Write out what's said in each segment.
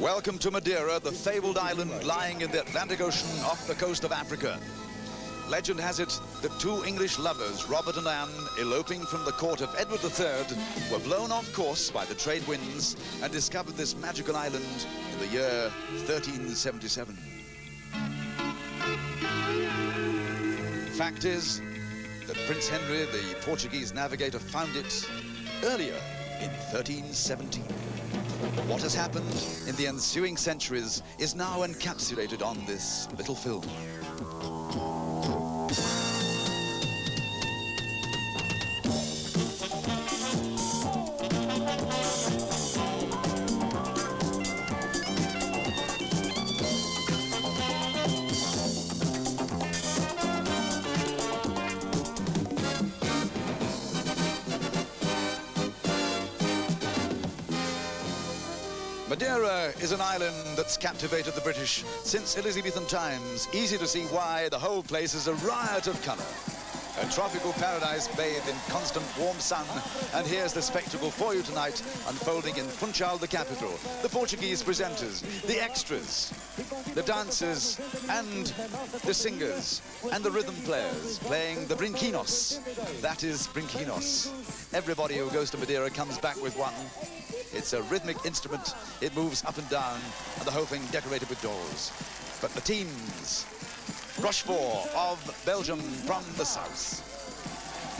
Welcome to Madeira, the fabled island lying in the Atlantic Ocean off the coast of Africa. Legend has it that two English lovers, Robert and Anne, eloping from the court of Edward III, were blown off course by the trade winds and discovered this magical island in the year 1377. Fact is that Prince Henry, the Portuguese navigator, found it earlier in 1317. What has happened in the ensuing centuries is now encapsulated on this little film. Madeira is an island that's captivated the British since Elizabethan times. Easy to see why the whole place is a riot of colour. A tropical paradise bathed in constant warm sun. And here's the spectacle for you tonight, unfolding in Funchal, the capital. The Portuguese presenters, the extras, the dancers and the singers and the rhythm players playing the brinquinos. That is brinquinos. Everybody who goes to Madeira comes back with one. It's a rhythmic instrument. It moves up and down, and the whole thing decorated with dolls. But the teams, Rochefort of Belgium from the south.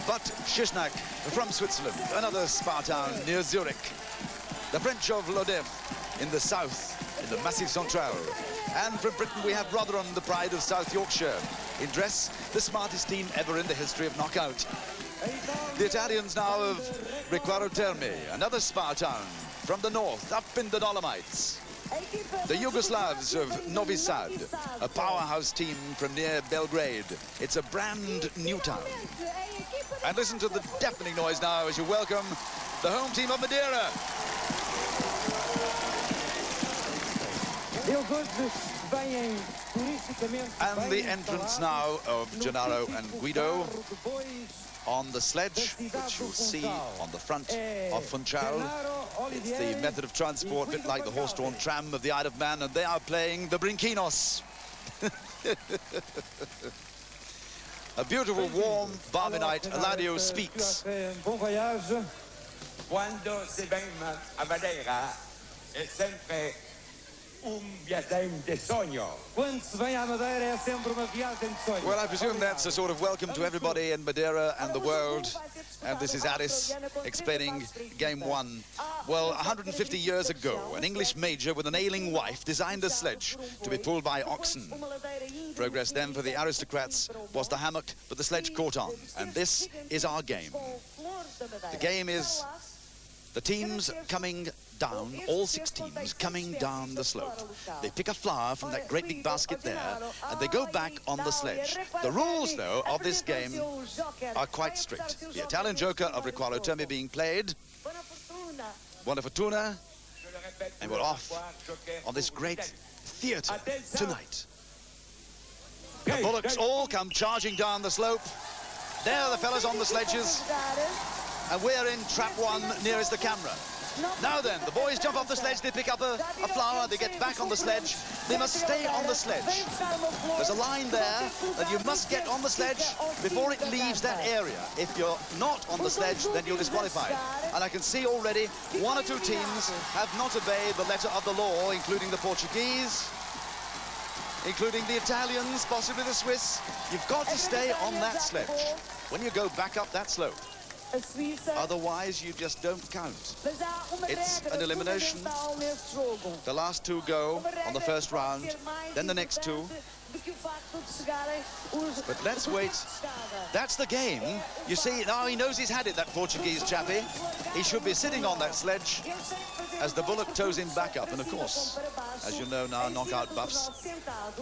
But Schischnack from Switzerland, another spa town near Zurich. The French of Lodève in the south, in the Massif Central. And from Britain we have Rotherham, the pride of South Yorkshire. In dress, the smartest team ever in the history of knockout. The Italians now of Riquaro Terme, another spa town from the north, up in the Dolomites. The Yugoslavs of Novi Sad, a powerhouse team from near Belgrade. It's a brand new town. And listen to the deafening noise now as you welcome the home team of Madeira. And the entrance now of Gennaro and Guido on the sledge, which you'll see on the front of Funchal. It's the method of transport, a bit like the horse-drawn tram of the Isle of Man, and they are playing the brinquinos. A beautiful, warm, balmy night. Eladio speaks. Bon voyage. Quando se vem a Madeira, é sempre viagem de sonho. Quando se vem à Madeira é sempre uma viagem de sonho. Well, I presume that's a sort of welcome to everybody in Madeira and the world. And this is Alice explaining game one. Well, 150 years ago, an English major with an ailing wife designed a sledge to be pulled by oxen. Progress then for the aristocrats was the hammock, but the sledge caught on. And this is our game. The game is the teams coming down, all 6 teams coming down the slope. They pick a flower from that great big basket there, and they go back on the sledge. The rules, though, of this game are quite strict. The Italian joker of Riquaro Terme being played. Buona fortuna. And we're off on this great theatre tonight. The bullocks all come charging down the slope. There are the fellas on the sledges. And we're in trap 1 nearest the camera. Now then, the boys jump off the sledge, they pick up a flower, they get back on the sledge. They must stay on the sledge. There's a line there that you must get on the sledge before it leaves that area. If you're not on the sledge, then you're disqualified. And I can see already 1 or 2 teams have not obeyed the letter of the law, including the Portuguese, including the Italians, possibly the Swiss. You've got to stay on that sledge when you go back up that slope. Otherwise, you just don't count. It's an elimination. The last 2 go on the first round, then the next 2. But let's wait. That's the game. You see, now he knows he's had it, that Portuguese chappie. He should be sitting on that sledge as the bullock tows him back up. And of course, as you know now, knockout buffs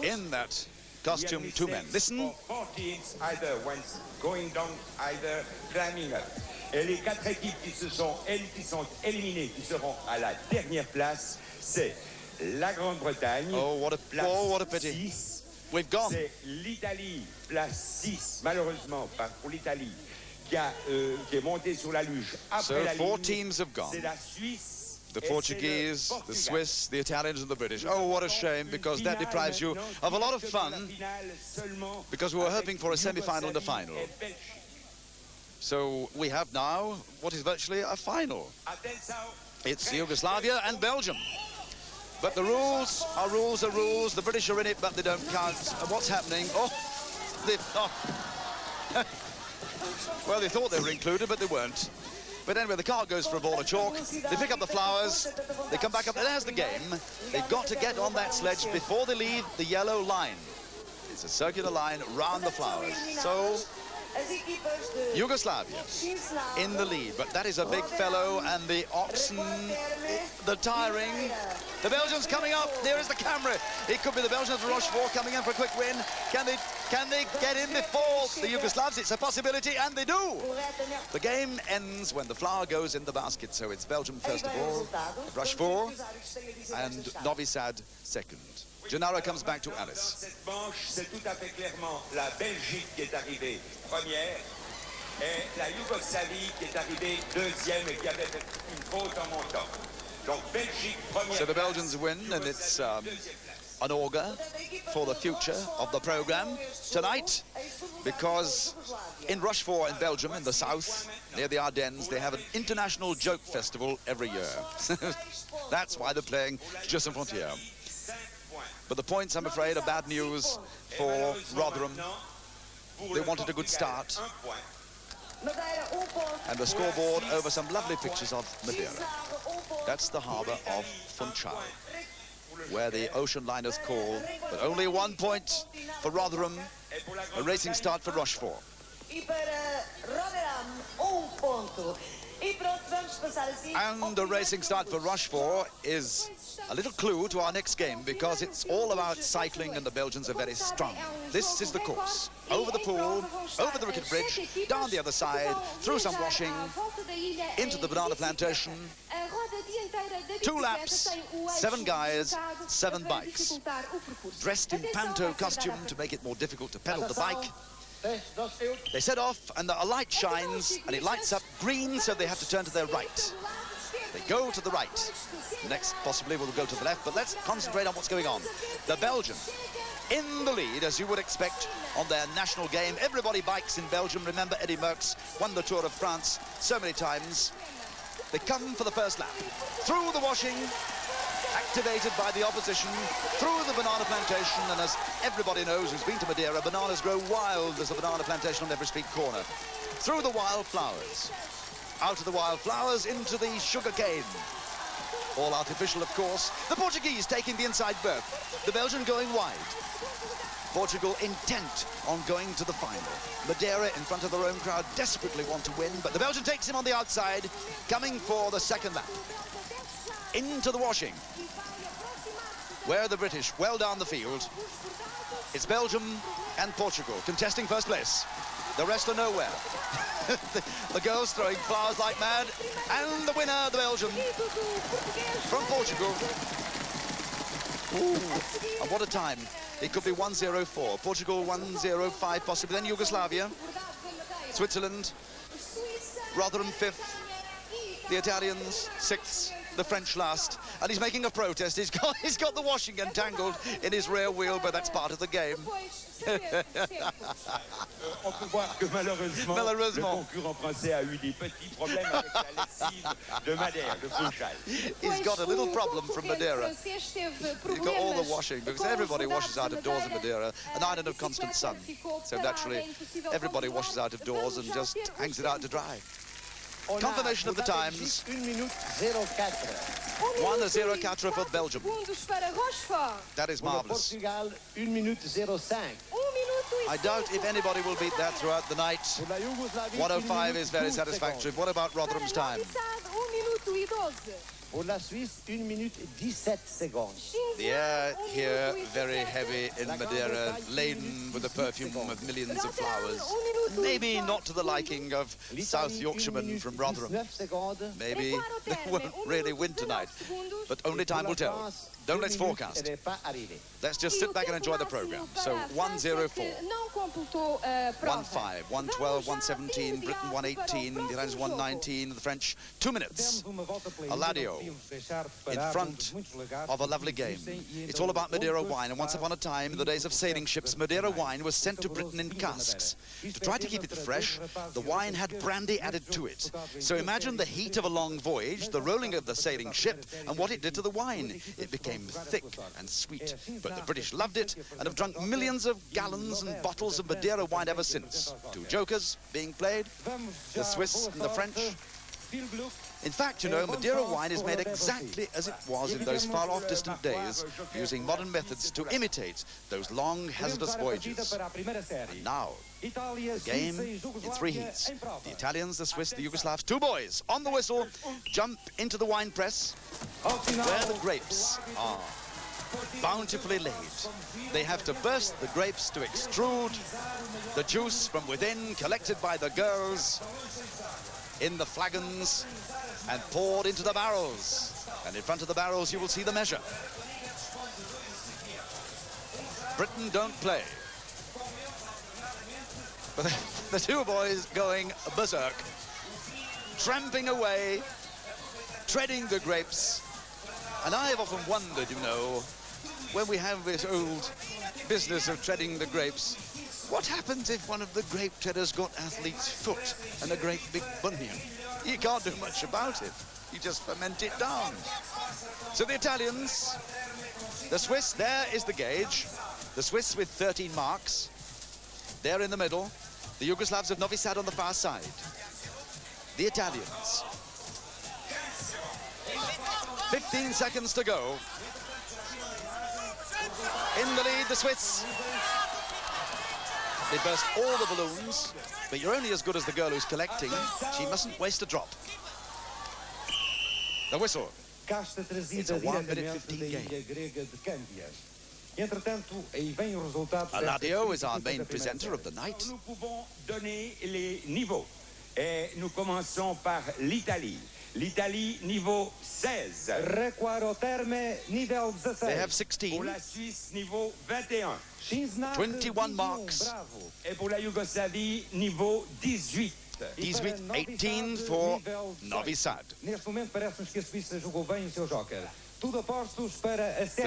in that costume, 2 men. Listen. 4 teams either went going down, either climbing up. Et les 4 équipes qui sont éliminées, qui seront à la dernière place, c'est la Grande-Bretagne. Oh, what a pity. 6. We've gone. C'est l'Italie, place 6, malheureusement, pour l'Italie, qui est montée sur la luge après So la 4 ligne. teams have gone. C'est la Suisse. The Portuguese, the Swiss, the Italians and the British. Oh, what a shame, because that deprives you of a lot of fun, because we were hoping for a semi-final and a final. So we have now what is virtually a final. It's Yugoslavia and Belgium. But the rules are rules are rules. The British are in it, but they don't count. And what's happening? Oh, well, they thought they were included, but they weren't. But anyway, the car goes for a ball of chalk. They pick up the flowers. They come back up. And there's the game. They've got to get on that sledge before they leave the yellow line. It's a circular line round the flowers. So Yugoslavia in the lead, but that is a big fellow, and the oxen, the tiring. The Belgians coming up. There is the camera. It could be the Belgians of Rochefort coming in for a quick win. Can they get in before the Yugoslavs? It's a possibility, and they do. The game ends when the flower goes in the basket. So it's Belgium first of all, Rochefort, and Novi Sad second. Gennaro comes back to Alice. Cette manche, c'est tout à fait clairement la Belgique qui est arrivée première et la Yougoslavie qui est arrivée deuxième et qui avait fait une faute en montant. Donc Belgique première. So the Belgians win, and it's an augur for the future of the program tonight, because in Rochefort in Belgium, in the south, near the Ardennes, they have an international joke festival every year. That's why they're playing Jeux sans frontières. But the points, I'm afraid, are bad news for Rotherham. They wanted a good start. And the scoreboard over some lovely pictures of Madeira. That's the harbour of Funchal, where the ocean liners call. But only 1 point for Rotherham. A racing start for Rochefort. And a racing start for Rochefort is a little clue to our next game, because it's all about cycling and the Belgians are very strong. This is the course. Over the pool, over the wicket bridge, down the other side, through some washing, into the banana plantation. 2 laps, 7 guys, 7 bikes. Dressed in panto costume to make it more difficult to pedal the bike. They set off and a light shines and it lights up green, so they have to turn to their right. They go to the right. Next possibly will go to the left, but let's concentrate on what's going on. The Belgian in the lead, as you would expect on their national game. Everybody bikes in Belgium. Remember, Eddy Merckx won the Tour of France so many times. They come for the first lap. Through the washing, activated by the opposition, through the banana plantation, and as everybody knows who's been to Madeira, bananas grow wild. There's a banana plantation on every street corner. Through the wild flowers, out of the wild flowers into the sugar cane. All artificial, of course. The Portuguese taking the inside berth. The Belgian going wide. Portugal intent on going to the final. Madeira in front of their own crowd desperately want to win, but the Belgian takes him on the outside, coming for the second lap. Into the washing, where the British well down the field. It's Belgium and Portugal contesting first place. The rest are nowhere. The girls throwing flowers like mad, and the winner, the Belgian from Portugal. Ooh, and what a time. It could be 1:04. Portugal 1:05 possibly, then Yugoslavia, Switzerland, Rotherham 5th, the Italians 6th, the French last, and he's making a protest. He's got the washing entangled in his rear wheel, but that's part of the game. On peut voir que malheureusement, le concurrent français a eu des petits problèmes avec la lessive de Madeira, de Funchal. He's got a little problem from Madeira. He's got all the washing, because everybody washes out of doors in Madeira, an island of constant sun. So naturally, everybody washes out of doors and just hangs it out to dry. Confirmation of the times. 1:04 for Belgium. That is marvellous. Portugal, 1:05. I doubt if anybody will beat that throughout the night. 1:05 is very satisfactory. What about Rotherham's time? Pour la Suisse, 1:17. The air here very heavy in Madeira, laden with the perfume of millions of flowers. Maybe not to the liking of South Yorkshiremen from Rotherham. Maybe they won't really win tonight. but only time will tell. Don't let's forecast. Let's just sit back and enjoy the program. So 104, 1-5, 1-12, 1-17, Britain 1-18, the Italians 1-19, the French 2 minutes. Eladio in front of a lovely game. It's all about Madeira wine, and once upon a time, in the days of sailing ships, Madeira wine was sent to Britain in casks. To try to keep it fresh, the wine had brandy added to it. So imagine the heat of a long voyage, the rolling of the sailing ship, and what it did to the wine. It became thick and sweet, but the British loved it and have drunk millions of gallons and bottles of Madeira wine ever since. 2 jokers being played, the Swiss and the French. In fact, you know, Madeira wine is made exactly as it was in those far-off distant days, using modern methods to imitate those long, hazardous voyages. And now, the game in 3 heats. The Italians, the Swiss, the Yugoslavs, 2 boys on the whistle, jump into the wine press, where the grapes are bountifully laid. They have to burst the grapes to extrude the juice from within, collected by the girls in the flagons and poured into the barrels. And in front of the barrels you will see the measure. Britain don't play. But the 2 boys going berserk, tramping away, treading the grapes. And I have often wondered, you know, when we have this old business of treading the grapes, what happens if one of the grape treaders got athlete's foot and a great big bunion? You can't do much about it. You just ferment it down. So the Italians, the Swiss, there is the gauge. The Swiss with 13 marks. They're in the middle. The Yugoslavs of Novi Sad on the far side. The Italians. 15 seconds to go. In the lead, the Swiss. They burst all the balloons, but you're only as good as the girl who's collecting. She mustn't waste a drop. The whistle. It's a 1-minute 15 game. Eladio is our main presenter of the night. Nous pouvons donner les niveaux. Et nous commençons par l'Italie. L'Italie, niveau 16. They have 16. Pour la Suisse, niveau 21. 21 marks. Et pour la Yougoslavie, niveau 18. 18 for Novi Sad. The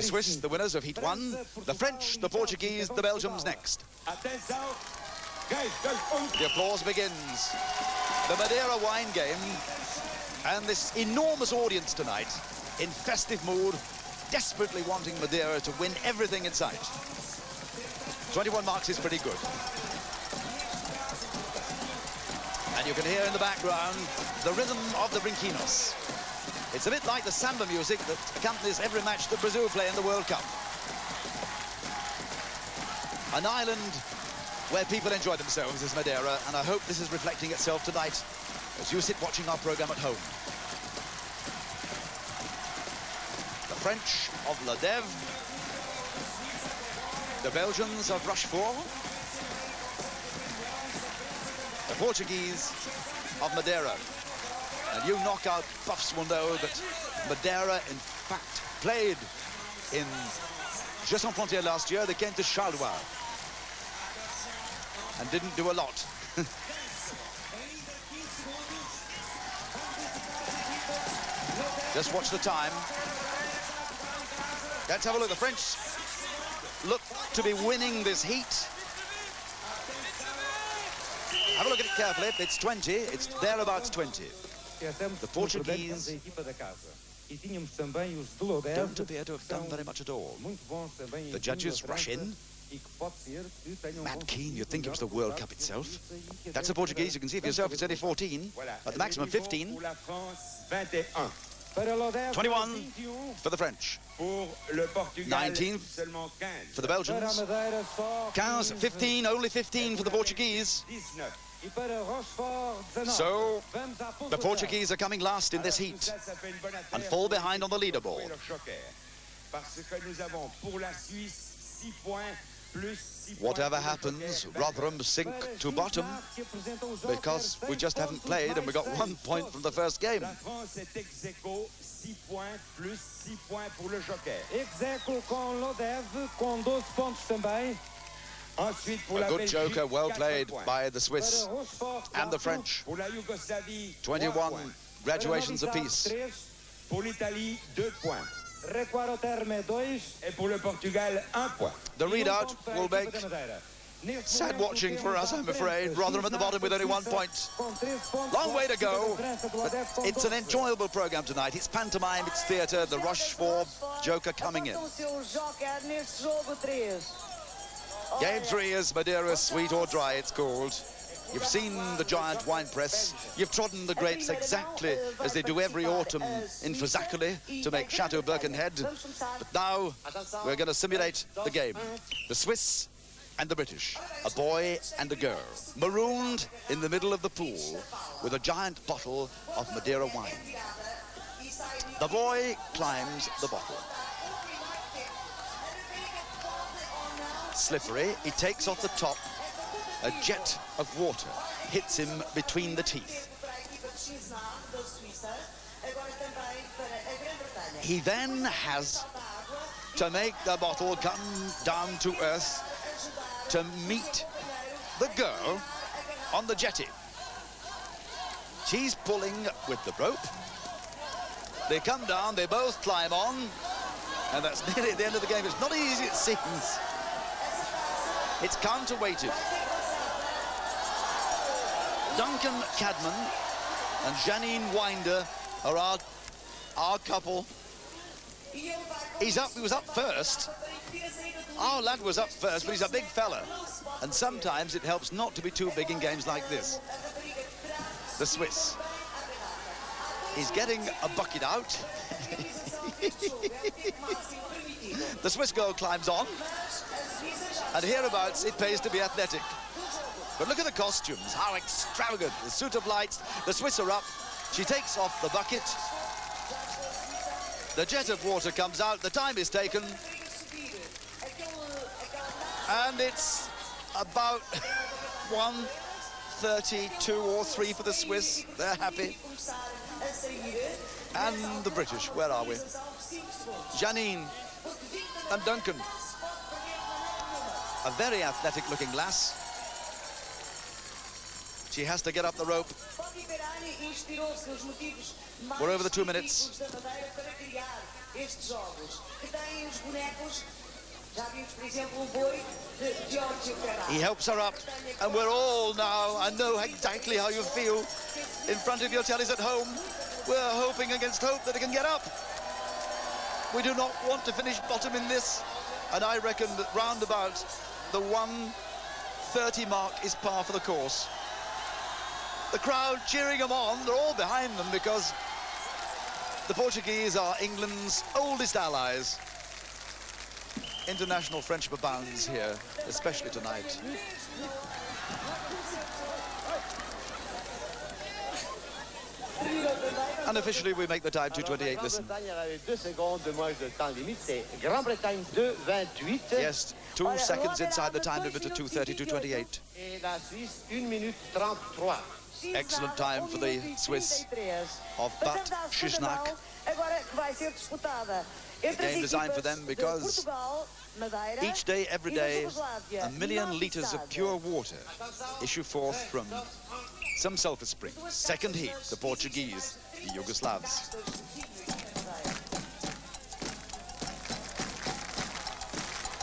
Swiss, the winners of Heat 1. The French, the Portuguese, the Belgians next. The applause begins. The Madeira wine game. And this enormous audience tonight, in festive mood, desperately wanting Madeira to win everything in sight. 21 marks is pretty good. And you can hear in the background the rhythm of the brinquinos. It's a bit like the samba music that accompanies every match that Brazil play in the World Cup. An island where people enjoy themselves is Madeira, and I hope this is reflecting itself tonight as you sit watching our program at home. The French of La Dève, the Belgians of Rochefort, the Portuguese of Madeira. And you knockout buffs will know that Madeira, in fact, played in Jeux sans frontières last year. They came to Charleroi and didn't do a lot. Just watch the time. Let's have a look. The French look to be winning this heat. Have a look at it carefully. It's 20. It's thereabouts 20. The Portuguese don't appear to have done very much at all. The judges rush in. Mad keen, you'd think it was the World Cup itself. That's the Portuguese. You can see for yourself it's only 14. At the maximum 15. 21 for the French. 19 for the Belgians. 15, only 15 for the Portuguese. So, the Portuguese are coming last in this heat and fall behind on the leaderboard. Whatever happens, Rotherham sink to bottom because we just haven't played and we got 1 point from the first game. La France est ex aequo, 6 points plus 6 points pour le Joker. Ex aequo com l'Odeve, com 12 pontos também. Ensuite pour la A good Belgique, joker, well 4 played points. by the Swiss and the French. Pour la Yougoslavie, 21 3 points. graduations apiece. Pour l'Italie, 2 points. Recuar terme 2. Et pour le Portugal, 1 point. The readout will make sad watching for us, I'm afraid. Rotherham at the bottom with only 1 point. Long way to go, but it's an enjoyable program tonight. It's pantomime, it's theatre, the rush for joker coming in. Game 3 is Madeira, sweet or dry, it's called. You've seen the giant wine press. You've trodden the grapes exactly as they do every autumn in Fazakerley to make Chateau Birkenhead. But now we're going to simulate the game. The Swiss and the British, a boy and a girl, marooned in the middle of the pool with a giant bottle of Madeira wine. The boy climbs the bottle. Slippery, he takes off the top. A jet of water hits him between the teeth. He then has to make the bottle come down to earth to meet the girl on the jetty. She's pulling with the rope. They come down, they both climb on, and that's nearly the end of the game. It's not easy, it seems. It's counterweighted. Duncan Cadman and Janine Winder are our couple. He was up first. Our lad was up first, but he's a big fella. And sometimes it helps not to be too big in games like this. The Swiss. He's getting a bucket out. The Swiss girl climbs on. And hereabouts, it pays to be athletic. But look at the costumes, how extravagant. The suit of lights, the Swiss are up. She takes off the bucket. The jet of water comes out, the time is taken. And it's about 1:32 or 3 for the Swiss. They're happy. And the British, where are we? Janine and Duncan. A very athletic looking lass. She has to get up the rope. We're over the 2 minutes. He helps her up, and we're all now, I know exactly how you feel, in front of your tellies at home. We're hoping against hope that it can get up. We do not want to finish bottom in this, and I reckon that round about the 1:30 mark is par for the course. The crowd cheering them on, they're all behind them because the Portuguese are England's oldest allies. International friendship abounds here, especially tonight. Unofficially, we make the time 2:28. Listen. Yes, 2 seconds inside the time limit to 2:30, 2:28. Excellent time for the Swiss of Bat Shishnak. A game designed for them because each day, every day, 1 million litres of pure water issue forth from some sulphur springs. Second heat, the Portuguese, the Yugoslavs.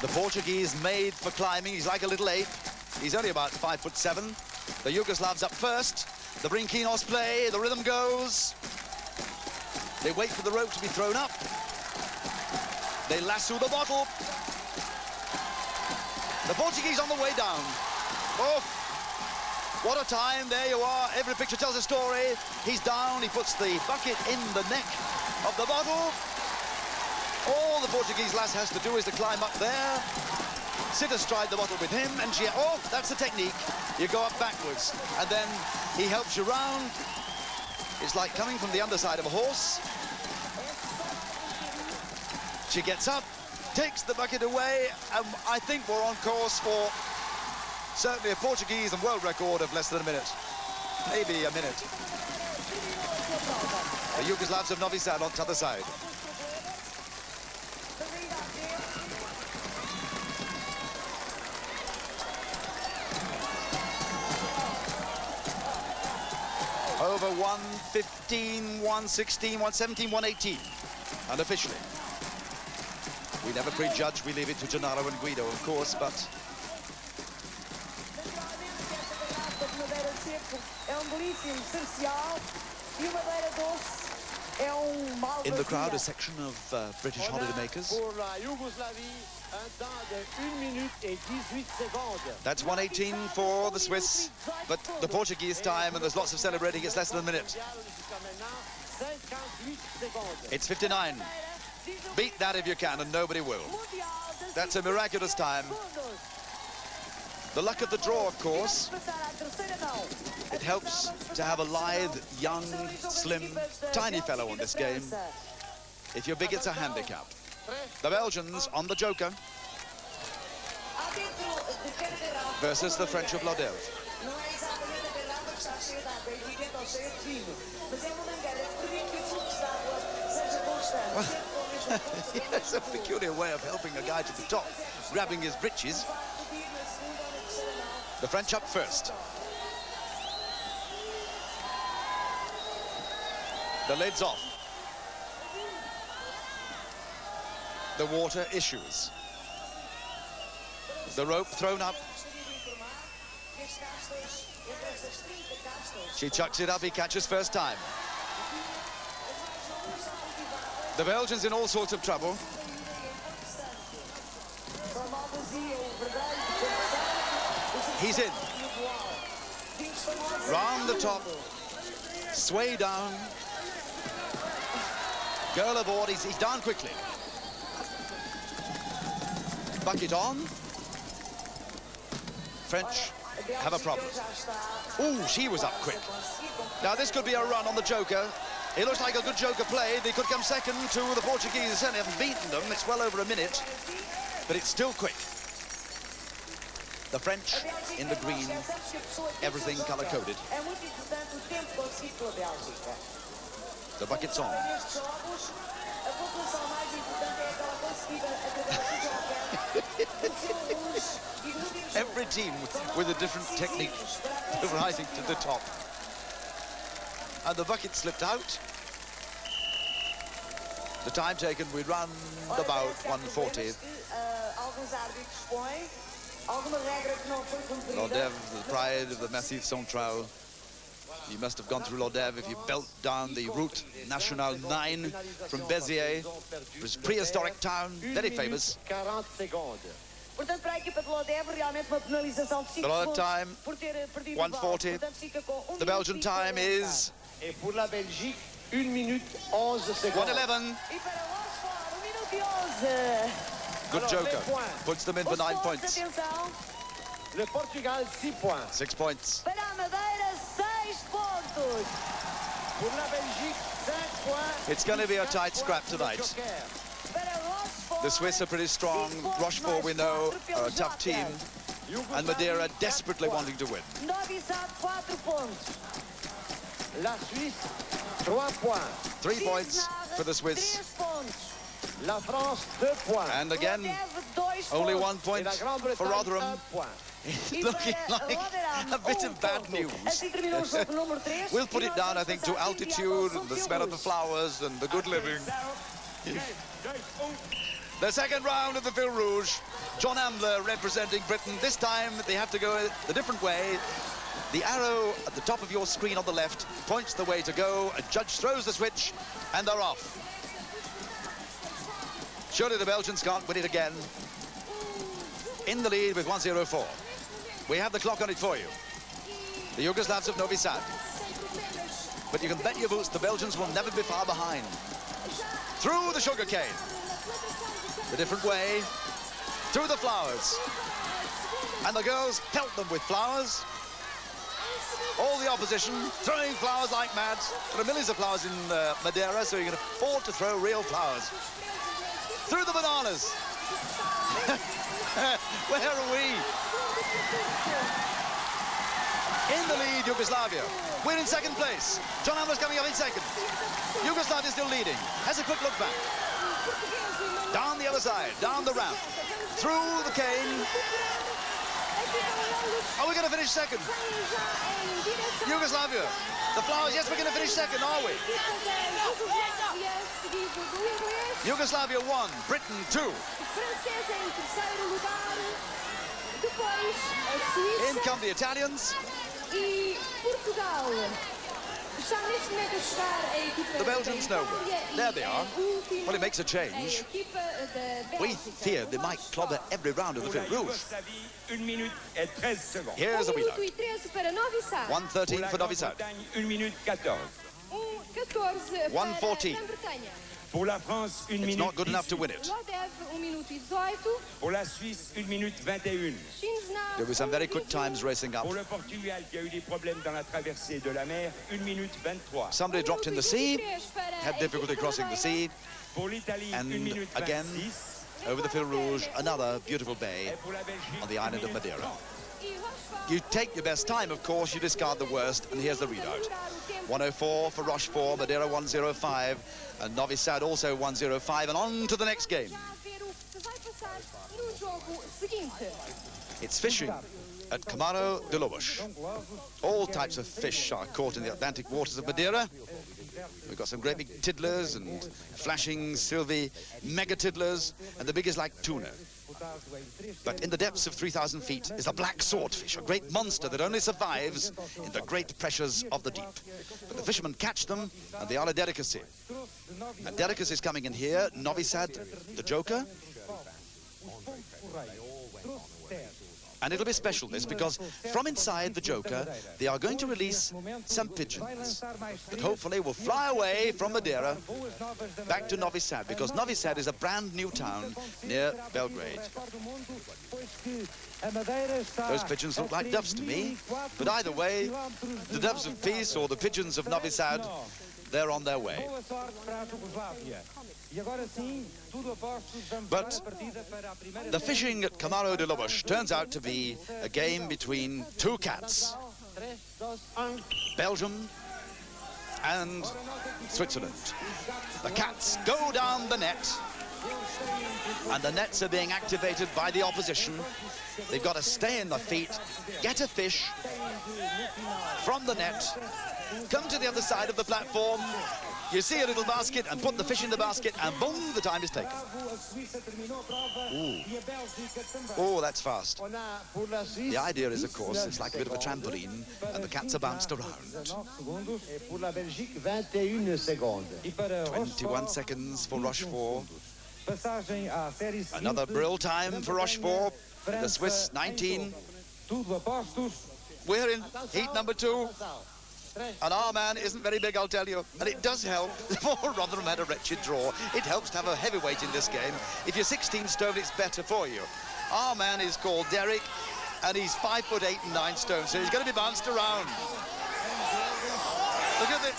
The Portuguese made for climbing. He's like a little ape. He's only about 5'7". The Yugoslavs up first. The Brinkinos play. The rhythm goes. They wait for the rope to be thrown up. They lasso the bottle. The Portuguese on the way down. Oh, what a time. There you are. Every picture tells a story. He's down. He puts the bucket in the neck of the bottle. All the Portuguese lass has to do is to climb up there, sit astride the bottle with him, and she... Oh, that's the technique. You go up backwards, and then he helps you round. It's like coming from the underside of a horse. She gets up, takes the bucket away, and I think we're on course for certainly a Portuguese and world record of less than a minute. Maybe a minute. The Yugoslavs of Novi Sad on the other side. Over 1:15, 1:16, 1:17, 1:18, unofficially. We never prejudge, we leave it to Gennaro and Guido, of course, but... In the crowd, a section of British holidaymakers. That's 1:18 for the Swiss, but the Portuguese time, and there's lots of celebrating, it's less than a minute. It's 59. Beat that if you can, and nobody will. That's a miraculous time. The luck of the draw, of course. It helps to have a lithe, young, slim, tiny fellow on this game. If you're big, it's a handicap. The Belgians on the joker versus the French of Lodève. Well, he has a peculiar way of helping a guy to the top, grabbing his britches. The French up first. The lid's off. The water issues. The rope thrown up. She chucks it up, he catches first time. The Belgians in all sorts of trouble. He's in. Round the top. Sway down. Girl aboard, he's down quickly. Bucket on. French have a problem. Ooh, she was up quick. Now this could be a run on the joker. It looks like a good joker play. They could come second to the Portuguese. They certainly haven't beaten them. It's well over a minute, but it's still quick. The French in the green, everything color-coded. The bucket's on. Every team with a different technique of rising to the top. And the bucket slipped out. The time taken, we run about 1:40. Lodève, the pride of the Massif Central. You must have gone through Lodève if you belt down the route Nationale 9 from Béziers. It was a prehistoric town, very famous. The Lodève time, 1:40. The Belgian time is 1:11. Good joker. Puts them in for 9 points. 6 points. It's going to be a tight scrap tonight. The Swiss are pretty strong. Rochefort, we know, are a tough team. And Madeira desperately wanting to win. 3 points for the Swiss. And again, only 1 point for Rotherham. It's looking like a bit of bad news. We'll put it down, I think, to altitude and the smell of the flowers and the good living. The second round of the Fil Rouge. John Ambler representing Britain. This time they have to go a different way. The arrow at the top of your screen on the left points the way to go. A judge throws the switch and they're off. Surely the Belgians can't win it again. In the lead with 1:04. We have the clock on it for you. The Yugoslavs of Novi Sad. But you can bet your boots the Belgians will never be far behind. Through the sugarcane. A different way. Through the flowers. And the girls pelt them with flowers. All the opposition throwing flowers like mad. There are millions of flowers in Madeira, so you can afford to throw real flowers. Through the bananas. Where are we? In the lead, Yugoslavia. We're in second place. John Hamler's coming up in second. Yugoslavia still leading. Has a quick look back. Down the other side, down the ramp, through the cane. Are we going to finish second? Yugoslavia. The Flowers, yes, we're going to finish second, are we? Yugoslavia 1, Britain 2. In come the Italians. The Belgians nowhere. There they are. Well, it makes a change. We fear they might clobber every round of the Fil Rouge. Here's the readout. 1:13 for Novi Sad. 1:14. Pour la France, 1 minute. It's not good enough to win it. Pour la Suisse, 1 minute 21. There were some very quick times racing up. Pour le Portugal qui a eu des problèmes dans la traversée de la mer, 1 minute 23. Somebody dropped in the sea, had difficulty crossing the sea, Pour l'Italie, 1 and minute again 26. over the Fil Rouge, another beautiful bay on the island of Madeira. You take your best time, of course, you discard the worst, and here's the readout. 1:04 for Rochefort, Madeira 1:05, and Novi Sad also 1:05, and on to the next game. It's fishing at Camaro de Lobos. All types of fish are caught in the Atlantic waters of Madeira. We've got some great big tiddlers and flashing silvery mega tiddlers, and the biggest like tuna. But in the depths of 3,000 feet is a black swordfish, a great monster that only survives in the great pressures of the deep. But the fishermen catch them, and they are a delicacy. A delicacy is coming in here. Novi Sad, the joker. And it'll be special, this, because from inside the joker, they are going to release some pigeons that hopefully will fly away from Madeira back to Novi Sad, because Novi Sad is a brand new town near Belgrade. Those pigeons look like doves to me, but either way, the doves of peace or the pigeons of Novi Sad, they're on their way. But the fishing at Camaro de Lobos turns out to be a game between two cats, Belgium and Switzerland. The cats go down the net, and the nets are being activated by the opposition. They've got to stay in the feet, get a fish from the net, come to the other side of the platform. You see a little basket and put the fish in the basket, and boom, the time is taken. Ooh. Oh, that's fast. The idea is, of course, it's like a bit of a trampoline, and the cats are bounced around. 21 seconds for Rochefort. Another brill time for Rochefort. The Swiss, 19. We're in heat number 2. And our man isn't very big, I'll tell you. And it does help. For Rotherham had a wretched draw. It helps to have a heavyweight in this game. If you're 16 stone, it's better for you. Our man is called Derek, and he's 5'8" and 9 stone, so he's going to be bounced around. Look at the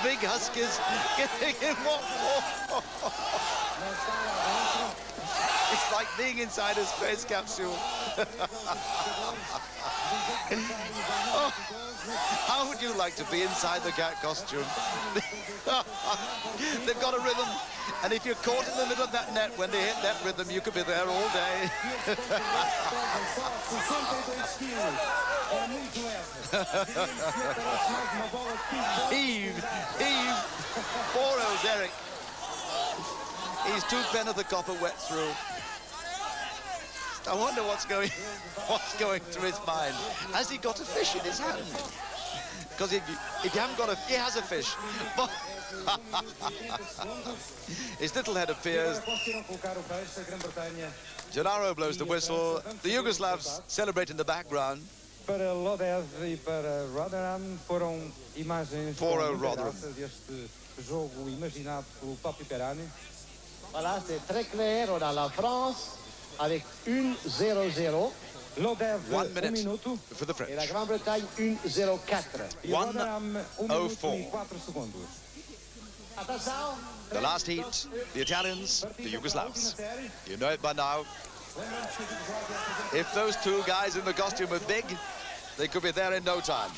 big huskies giving him what for. It's like being inside a space capsule. Oh. How would you like to be inside the cat costume? They've got a rhythm, and if you're caught in the middle of that net when they hit that rhythm, you could be there all day. Heave, heave. Poor old Derek. He's 2 pen of the copper wet through. I wonder what's going through his mind. Has he got a fish in his hand? Because if you haven't got he has a fish. But his little head appears. Gennaro blows the whistle. The Yugoslavs celebrate in the background. Para Lodev e para Rotherham foram imagens For Rotherham. deste jogo imaginado pelo Papi Perani. Voilà, c'est très clair. On a la France avec 1-0-0. Lodev 1 minute minuto for the French. Et la Grande-Bretagne 1-0-4. e Rotherham 1:04. minuto e 4 segundos. Attention. The last heat, the Italians, the Yugoslavs. You know it by now. If those two guys in the costume were big, they could be there in no time.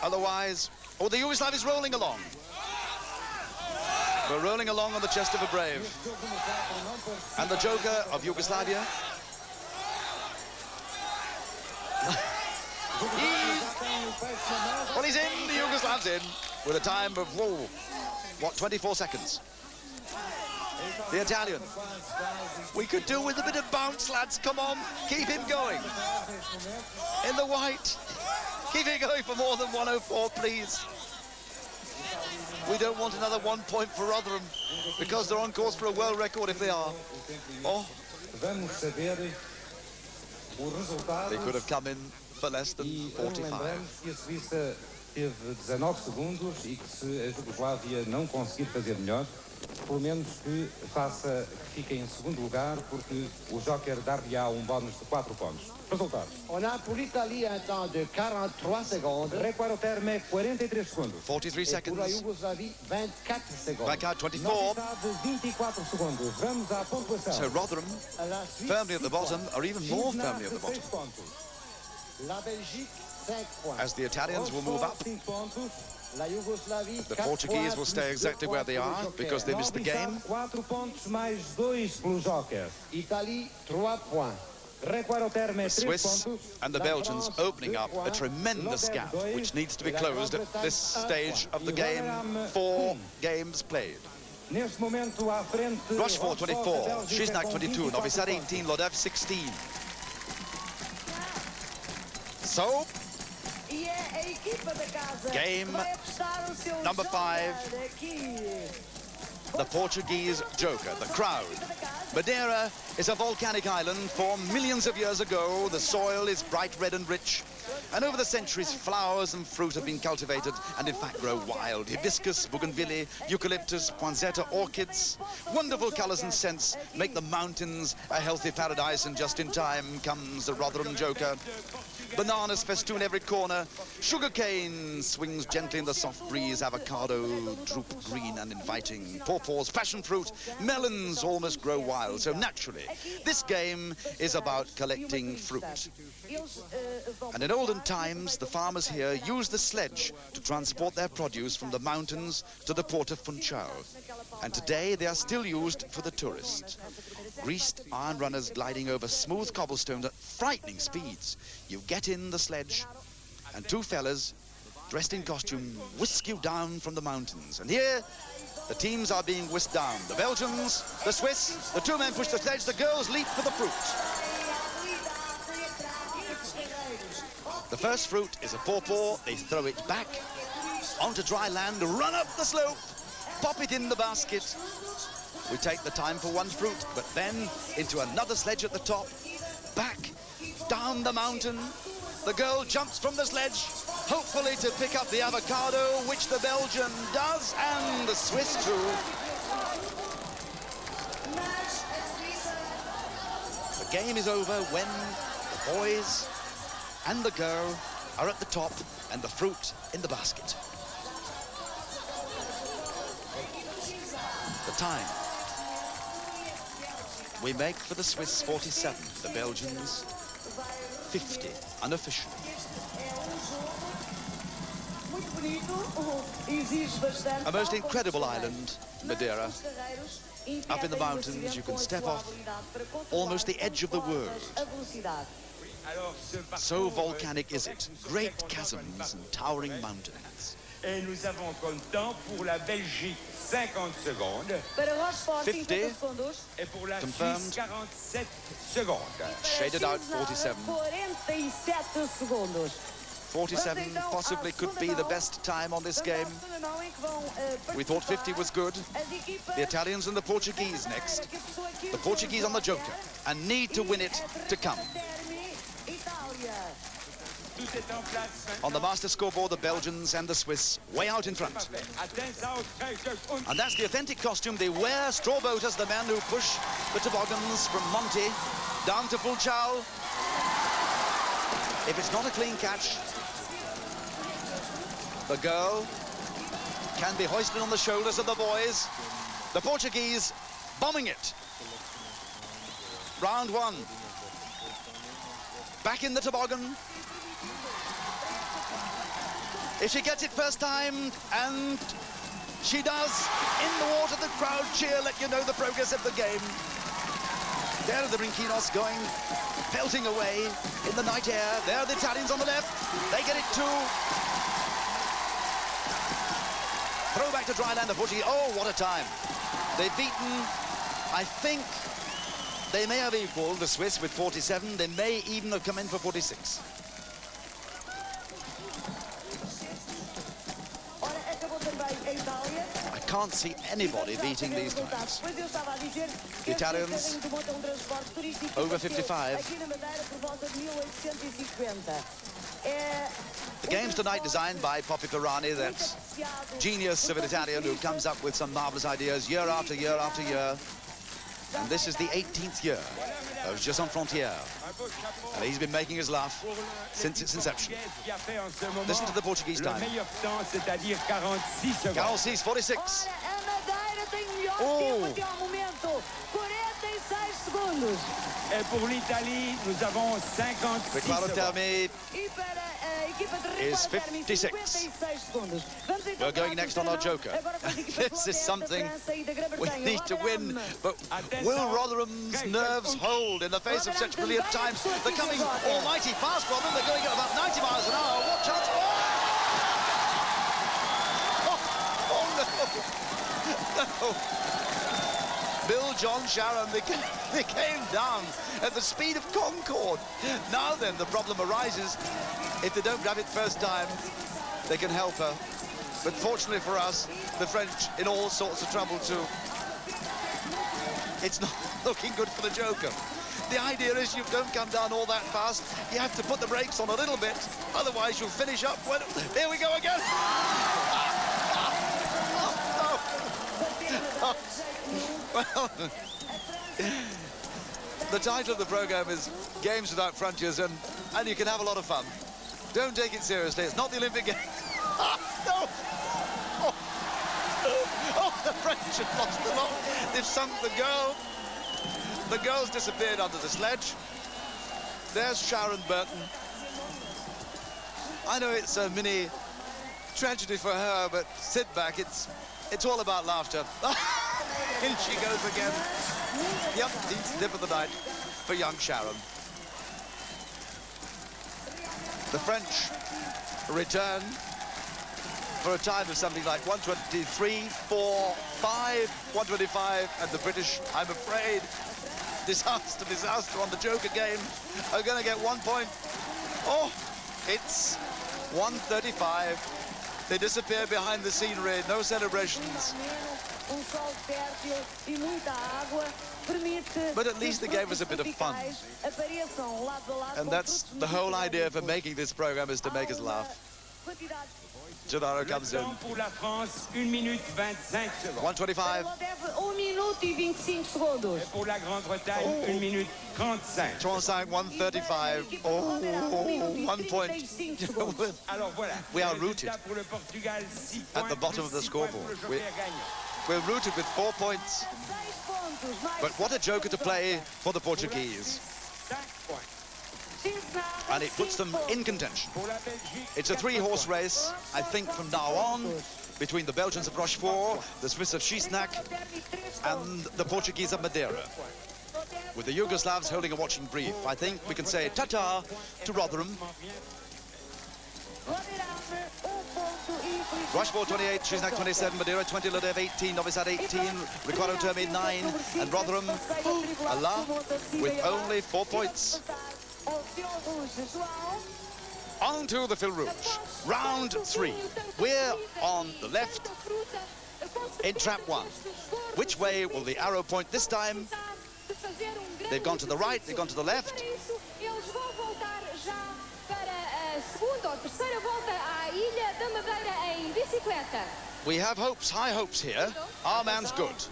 Otherwise, oh, the Yugoslav is rolling along. We're rolling along on the chest of a brave. And the joker of Yugoslavia. Well, he's in, the Yugoslav's in, with a time of, whoa, what, 24 seconds. The Italian. We could do with a bit of bounce, lads, come on, keep him going. In the white. Keep it going for more than 104, please. We don't want another 1 point for Rotherham, because they're on course for a world record if they are. Oh. They could have come in for less than 45. Teve 19 segundos e que se a Jugoslávia não conseguir fazer melhor, pelo menos que faça, que fique em segundo lugar, porque o Joker dar-lhe-á bónus de 4 pontos. Resultados. On a pour l'Italie un temps de 43 secondes. Recorde ao termo 43 segundos. 43 Et pour la seconds. Yougoslavie, 24 secondes. Back out 24. Novidade, 24 segundos. Vamos à pontuação. So Rotherham, La Suisse, firmly at the 6 bottom, points. or even more firmly at the bottom, 16 pontos. La Belgique, 5 points. as the Italians will move up. 5 pontos. La Yougoslavie, The 4 Portuguese points, will stay plus exactly 2 where they points are pour le because they Joker. missed the game. 4 pontos mais 2 pelo Joker. Italie, 3 points. Recorde ao termo The 3 Swiss pontos. and the Belgians opening up a tremendous gap, which needs to be closed at this stage of the game. 4 games played. Neste momento à frente. Rochefort 24, Shisnak 22, Novi Sad 18, Lodev 16. So, game number 5, the Portuguese joker, the crowd. Madeira is a volcanic island formed millions of years ago. The soil is bright red and rich. And over the centuries, flowers and fruit have been cultivated and in fact grow wild. Hibiscus, bougainvillea, eucalyptus, poinsettia, orchids. Wonderful colors and scents make the mountains a healthy paradise, and just in time comes the Rotherham joker. Bananas festoon every corner. Sugarcane swings gently in the soft breeze. Avocado droop green and inviting. Pawpaws, passion fruit, melons almost grow wild. So naturally, this game is about collecting fruit. And in olden times, the farmers here used the sledge to transport their produce from the mountains to the port of Funchal. And today they are still used for the tourists. Greased iron runners gliding over smooth cobblestones at frightening speeds. You get in the sledge, and 2 fellas dressed in costume whisk you down from the mountains. And here, the teams are being whisked down. The Belgians, the Swiss, the 2 men push the sledge, the girls leap for the fruit. The first fruit is a pawpaw. They throw it back onto dry land, run up the slope, pop it in the basket. We take the time for 1 fruit, but then into another sledge at the top, back, down the mountain. The girl jumps from the sledge, hopefully to pick up the avocado, which the Belgian does, and the Swiss too. The game is over when the boys and the girl are at the top and the fruit in the basket. The time. We make for the Swiss 47, the Belgians 50, unofficially. A most incredible island, Madeira. Up in the mountains, you can step off almost the edge of the world. So volcanic is it. Great chasms and towering mountains. Et nous avons comme temps pour la Belgique 50 secondes. 50. Et pour la Confirmed. Suisse 47 secondes. Shaded out 47. 47 possibly could be the best time on this game. We thought 50 was good. The Italians and the Portuguese next. The Portuguese on the joker and need to win it to come. On the master scoreboard, the Belgians and the Swiss way out in front. And that's the authentic costume they wear, straw boaters, the men who push the toboggans from Monte down to Funchal. If it's not a clean catch, the girl can be hoisted on the shoulders of the boys. The Portuguese bombing it. round one. Back in the toboggan. If she gets it first time, and she does, in the water, the crowd cheer, let you know the progress of the game. There are the Brinquinos going, pelting away in the night air. There are the Italians on the left. They get it too. Throw back to dry land, the Portuguese. Oh, what a time. They've beaten, I think, they may have equaled the Swiss with 47. They may even have come in for 46. I can't see anybody beating these times. The Italians, over 55. The game's tonight designed by Poppy Ferrani, that genius of an Italian who comes up with some marvellous ideas year after year after year. And this is the 18th year of Jeux sans frontières. And he's been making us laugh since its inception. Listen to the Portuguese time. 46, 46. Oh. Et pour l'Italie, nous avons 56 secondes. Is 56. We're going next on our joker. This is something we need to win, but will Rotherham's nerves hold in the face of such brilliant times? They're coming almighty fast, Rotherham. They're going at about 90 miles an hour. Watch out. Oh no. No. Bill, John, Sharon, they came down at the speed of Concorde. Now then, the problem arises. If they don't grab it first time, they can help her. But fortunately for us, the French in all sorts of trouble too. It's not looking good for the joker. The idea is you don't come down all that fast. You have to put the brakes on a little bit. Otherwise, you'll finish up. Well, here we go again. Oh, well, the title of the program is Games Without Frontiers, and you can have a lot of fun. Don't take it seriously. It's not the Olympic Games. No! Oh, the French have lost the lot. They've sunk the girl. The girl's disappeared under the sledge. There's Sharon Burton. I know it's a mini tragedy for her, but sit back. It's all about laughter. In she goes again. Yep, the dip of the night for young Sharon. The French return for a time of something like 123, 4, 5, 125, and the British, I'm afraid, disaster, disaster on the joker game, are going to get 1 point. Oh, it's 135. They disappear behind the scenery, no celebrations. But at least they gave us a bit of fun. And that's the whole idea for making this program, is to make us laugh. Gennaro comes in. 125. 1 minute e 25 segundos. Pour la Grande-Bretagne, 1 minute 35. 135. Oh, 1 point. We are rooted at the bottom of the scoreboard. We're rooted with 4 points. But what a joker to play for the Portuguese. And it puts them in contention. It's a 3-horse race, I think, from now on, between the Belgians of Rochefort, the Swiss of Schiesnack, and the Portuguese of Madeira. With the Yugoslavs holding a watching brief, I think we can say ta-ta to Rotherham. Rochefort 28, Schiesnack 27, Madeira 20, Lodev 18, Novi Sad 18, Ricardo Termi 9, and Rotherham, Allah, with only 4 points. On to the Fil Rouge, round 3. We're on the left in trap 1. Which way will the arrow point this time? They've gone to the right, they've gone to the left. We have hopes, high hopes here. Our man's good.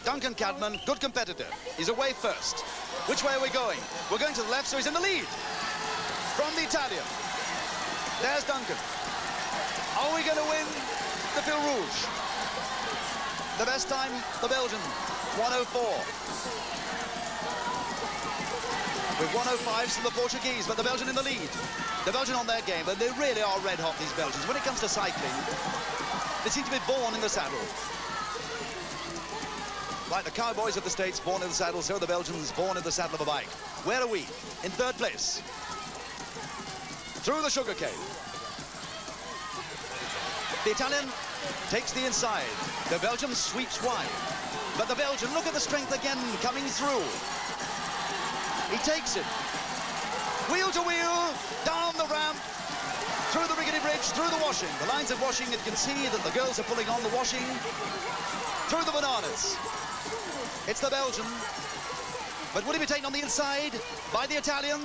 Duncan Cadman, good competitor. He's away first. Which way are we going? We're going to the left, so he's in the lead. From the Italian. There's Duncan. Are we going to win the Fil Rouge? The best time, the Belgian, 104. with 105s from the Portuguese, but the Belgian in the lead. The Belgian on their game, but they really are red hot, these Belgians. When it comes to cycling, they seem to be born in the saddle. Like the cowboys of the States, born in the saddle, so the Belgians born in the saddle of a bike. Where are we? In third place. Through the sugarcane. The Italian takes the inside. The Belgian sweeps wide. But the Belgian, look at the strength again coming through. He takes it. Wheel to wheel, down the ramp, through the rickety bridge, through the washing. The lines of washing, you can see that the girls are pulling on the washing. Through the bananas. It's the Belgian. But will he be taken on the inside by the Italian?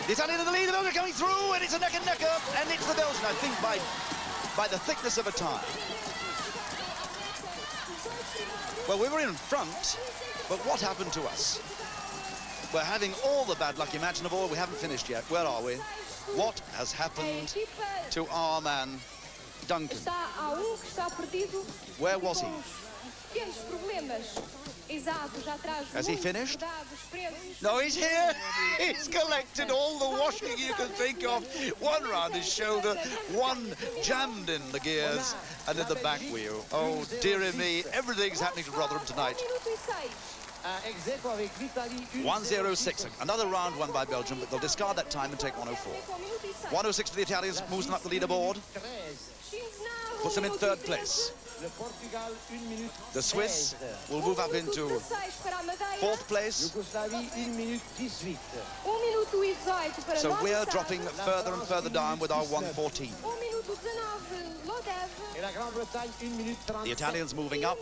The Italian in the lead, the Belgian coming through, and it's a neck and necker, and it's the Belgian, I think, by the thickness of a tie. Well, we were in front, but what happened to us? We're having all the bad luck imaginable. We haven't finished yet. Where are we? What has happened to our man, Duncan? Where was he? Has he finished? No, he's here. He's collected all the washing you can think of. One round his shoulder, one jammed in the gears, and in the back wheel. Oh, dearie me, everything's happening to Rotherham tonight. 1:06. Another round won by Belgium, but they'll discard that time and take 1:04. 1:06 for the Italians, moves them up the leaderboard. Puts them in third place. The Swiss will move up into fourth place. So we're dropping further and further down with our 1:14. The Italians moving up.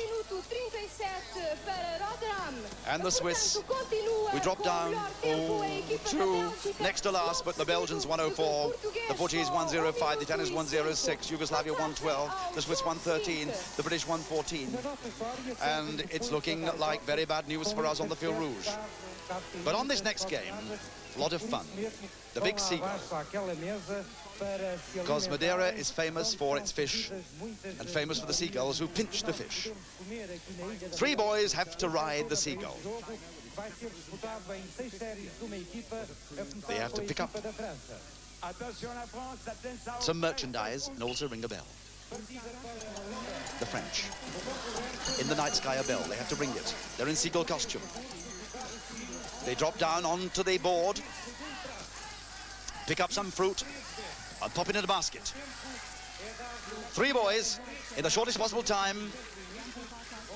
And the Swiss, we drop down to next to last, but the Belgians 1:04, the Portuguese 1:05, the Italians 1:06, Yugoslavia 1:12, the Swiss 1:13, the British 1:14. And it's looking like very bad news for us on the Fil Rouge. But on this next game, a lot of fun. The big seagull. Because Madeira is famous for its fish and famous for the seagulls who pinch the fish. 3 boys have to ride the seagull. They have to pick up some merchandise and also ring a bell. The French. In the night sky, a bell. They have to ring it. They're in seagull costume. They drop down onto the board, pick up some fruit, and pop it in a basket. 3 boys in the shortest possible time,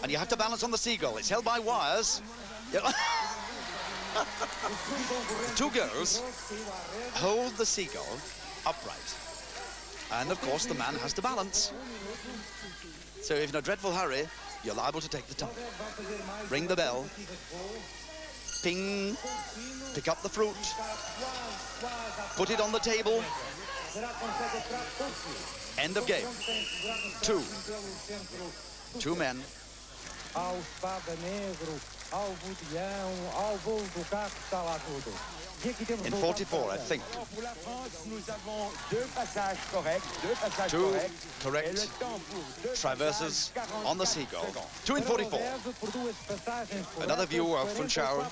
and you have to balance on the seagull. It's held by wires. 2 girls hold the seagull upright. And of course, the man has to balance. So if in a dreadful hurry, you're liable to take the time. Ring the bell. Ping. Pick up the fruit. Put it on the table. End of game. 2. 2 men. In 44, I think. 2 correct traverses on the seagull. 2 in 44. Another view of Funchal.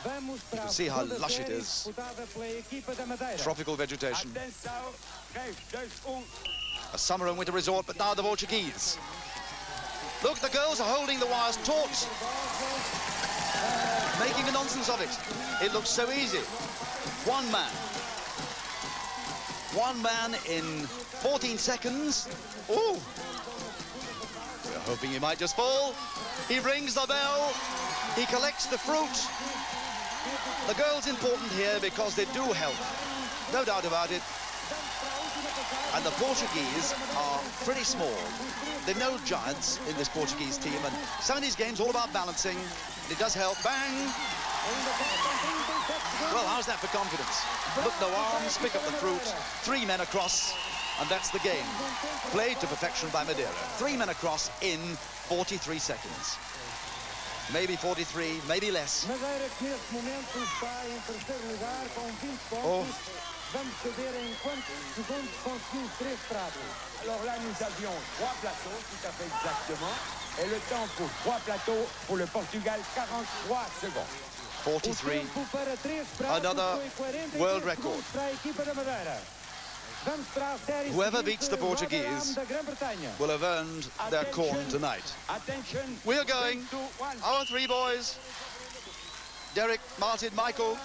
You can see how lush it is. Tropical vegetation. A summer and winter resort, but now the Portuguese. Look, the girls are holding the wires taut, making a nonsense of it. It looks so easy. One man in 14 seconds. Oh, we're hoping he might just fall. He rings the bell. He collects the fruit. The girl's important here because they do help, no doubt about it. And the Portuguese are pretty small. They're no giants in this Portuguese team, and some of these games all about balancing. It does help. Bang! Well, how's that for confidence? Look, no arms, pick up the fruit. 3 men across, and that's the game. Played to perfection by Madeira. 3 men across in 43 seconds. Maybe 43, maybe less. Oh. Alors là, nous avions 3 plateaux, tout à fait exactement. Et le temps pour 3 plateaux pour le Portugal, 43 secondes. 43. Another world record. Whoever beats the Portuguese will have earned their corn tonight. We are going. Our three boys. Derek, Martin, Michael.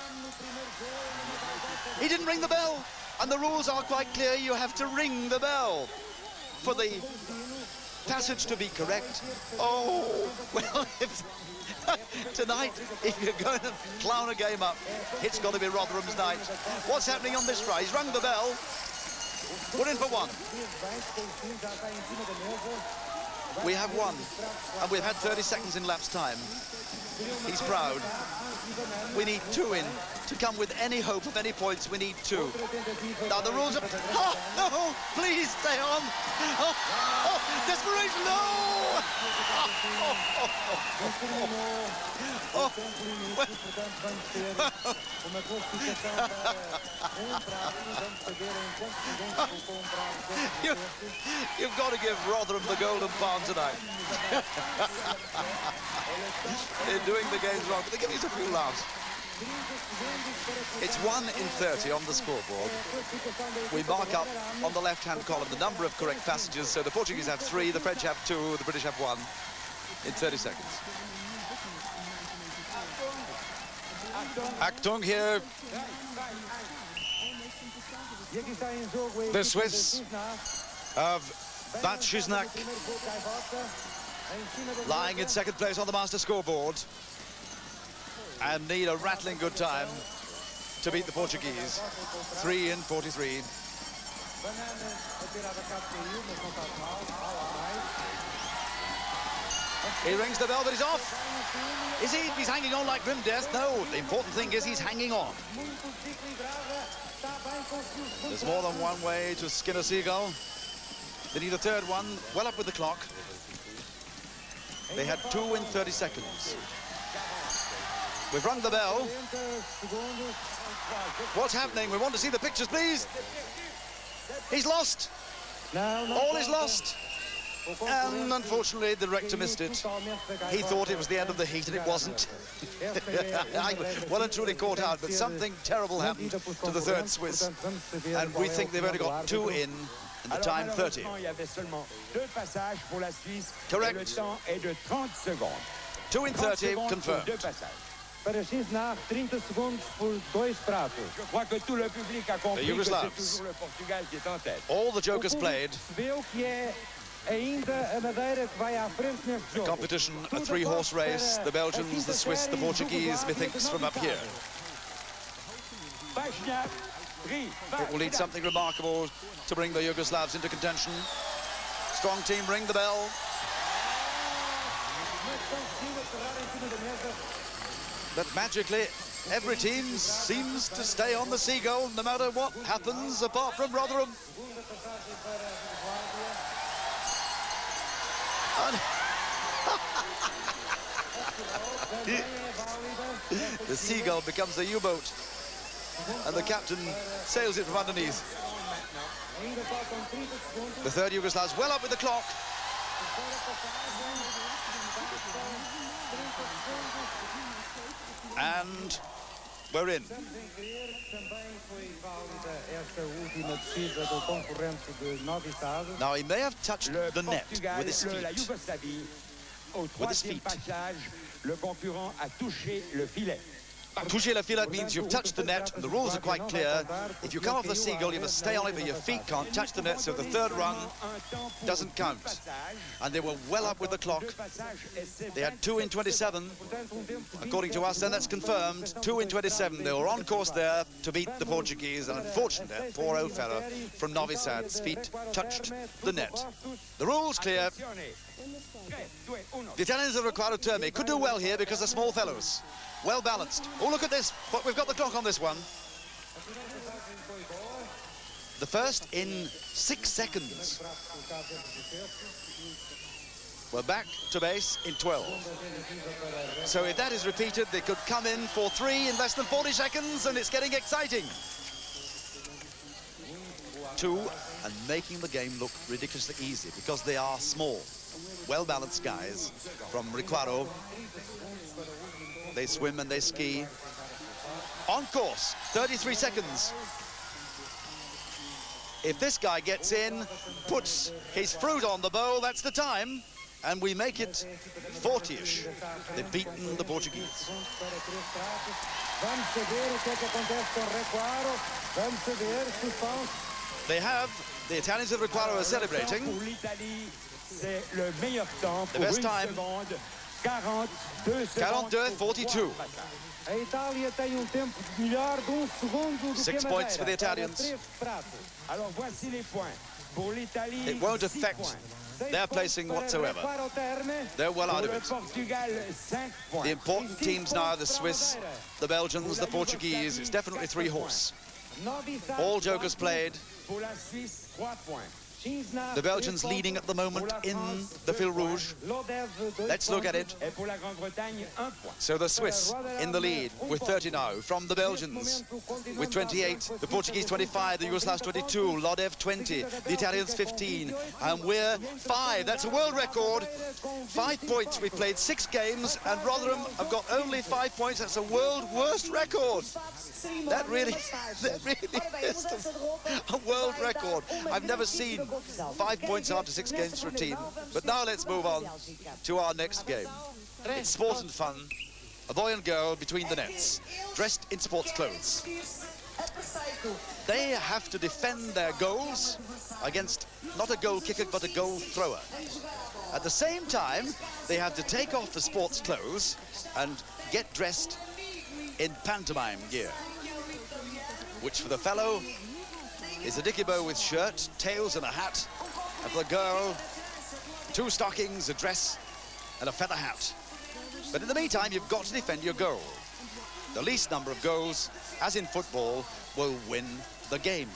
He didn't ring the bell. And the rules are quite clear. You have to ring the bell for the passage to be correct. Oh, well, tonight, if you're going to clown a game up, it's got to be Rotherham's night. What's happening on this try? He's rung the bell. We're in for one. We have one, and we've had 30 seconds in lapse time. He's proud. We need two in. To come with any hope of any points, we need two. Now the rules are... Oh, no! Please stay on! Oh, oh, desperation! No! Oh, You've got to give Rotherham the golden palm tonight. They're doing the games wrong, but they're giving us a few laughs. It's 1 in 30 on the scoreboard. We mark up on the left-hand column the number of correct passages, so the Portuguese have 3, the French have 2, the British have 1 in 30 seconds. Achtung here. The Swiss of Batschiznak lying in second place on the master scoreboard and need a rattling good time to beat the Portuguese. 3 in 43. He rings the bell, but he's off. Is he? He's hanging on like grim death. No, the important thing is he's hanging on. There's more than one way to skin a seagull. They need a third one. Well up with the clock. They had 2 in 30 seconds. We've rung the bell. What's happening? We want to see the pictures, please. He's lost. All is lost. And unfortunately, the director missed it. He thought it was the end of the heat, and it wasn't. Well and truly caught out, but something terrible happened to the third Swiss. And we think they've only got 2 in the time 30. Correct. 2 in 30 confirmed. Para Gisnard, 30 segundos por 2 pratos. The Yugoslavs. All the jokers played. The competition, a 3-horse race. The Belgians, the Swiss, the Portuguese, methinks from up here. It will need something remarkable to bring the Yugoslavs into contention. Strong team, ring the bell. But magically, every team seems to stay on the seagull, no matter what happens, apart from Rotherham. The seagull becomes the U-boat, and the captain sails it from underneath. The third Yugoslavs well up with the clock. And we're in. Now he may have touched the net with his feet. With his feet. Toucher le filet means you've touched the net, and the rules are quite clear. If you come off the seagull, you must stay on it, but your feet can't touch the net, so the third rung doesn't count. And they were well up with the clock. They had 2 in 27, according to us, and that's confirmed. 2 in 27. They were on course there to beat the Portuguese, and unfortunately, poor old fella from Novi Sad's feet touched the net. The rules clear. The Italians of Riccardo Termi could do well here because they're small fellows. Well balanced. Oh, look at this. But we've got the clock on this one. The first in 6 seconds. We're back to base in 12. So if that is repeated, they could come in for 3 in less than 40 seconds, and it's getting exciting. 2, and making the game look ridiculously easy because they are small, well-balanced guys from Riccardo. They swim and they ski. On course, 33 seconds. If this guy gets in, puts his fruit on the bowl, that's the time. And we make it 40-ish. They've beaten the Portuguese. They have, the Italians of Requaro are celebrating. The best time, 42-42. 6 points for the Italians. It won't affect their placing whatsoever. They're well out of it. The important teams now, the Swiss, the Belgians, the Portuguese, it's definitely 3-horse. All jokers played. The Belgians leading at the moment in the fil rouge. Let's look at it. So the Swiss in the lead with 30 now from the Belgians with 28, the Portuguese 25, the Yugoslavs 22, Lodev 20, the Italians 15, and we're 5. That's a world record. 5 points. We've played 6 games and Rotherham have got only 5 points. That's a world worst record. That really is a world record. I've never seen 5 points after 6 games for a team. But now let's move on to our next game. It's sport and fun. A boy and girl between the nets, dressed in sports clothes. They have to defend their goals against not a goal kicker, but a goal thrower. At the same time, they have to take off the sports clothes and get dressed in pantomime gear, which for the fellow is a dicky bow with shirt, tails and a hat, and for the girl, 2 stockings, a dress and a feather hat. But in the meantime, you've got to defend your goal. The least number of goals, as in football, will win the game.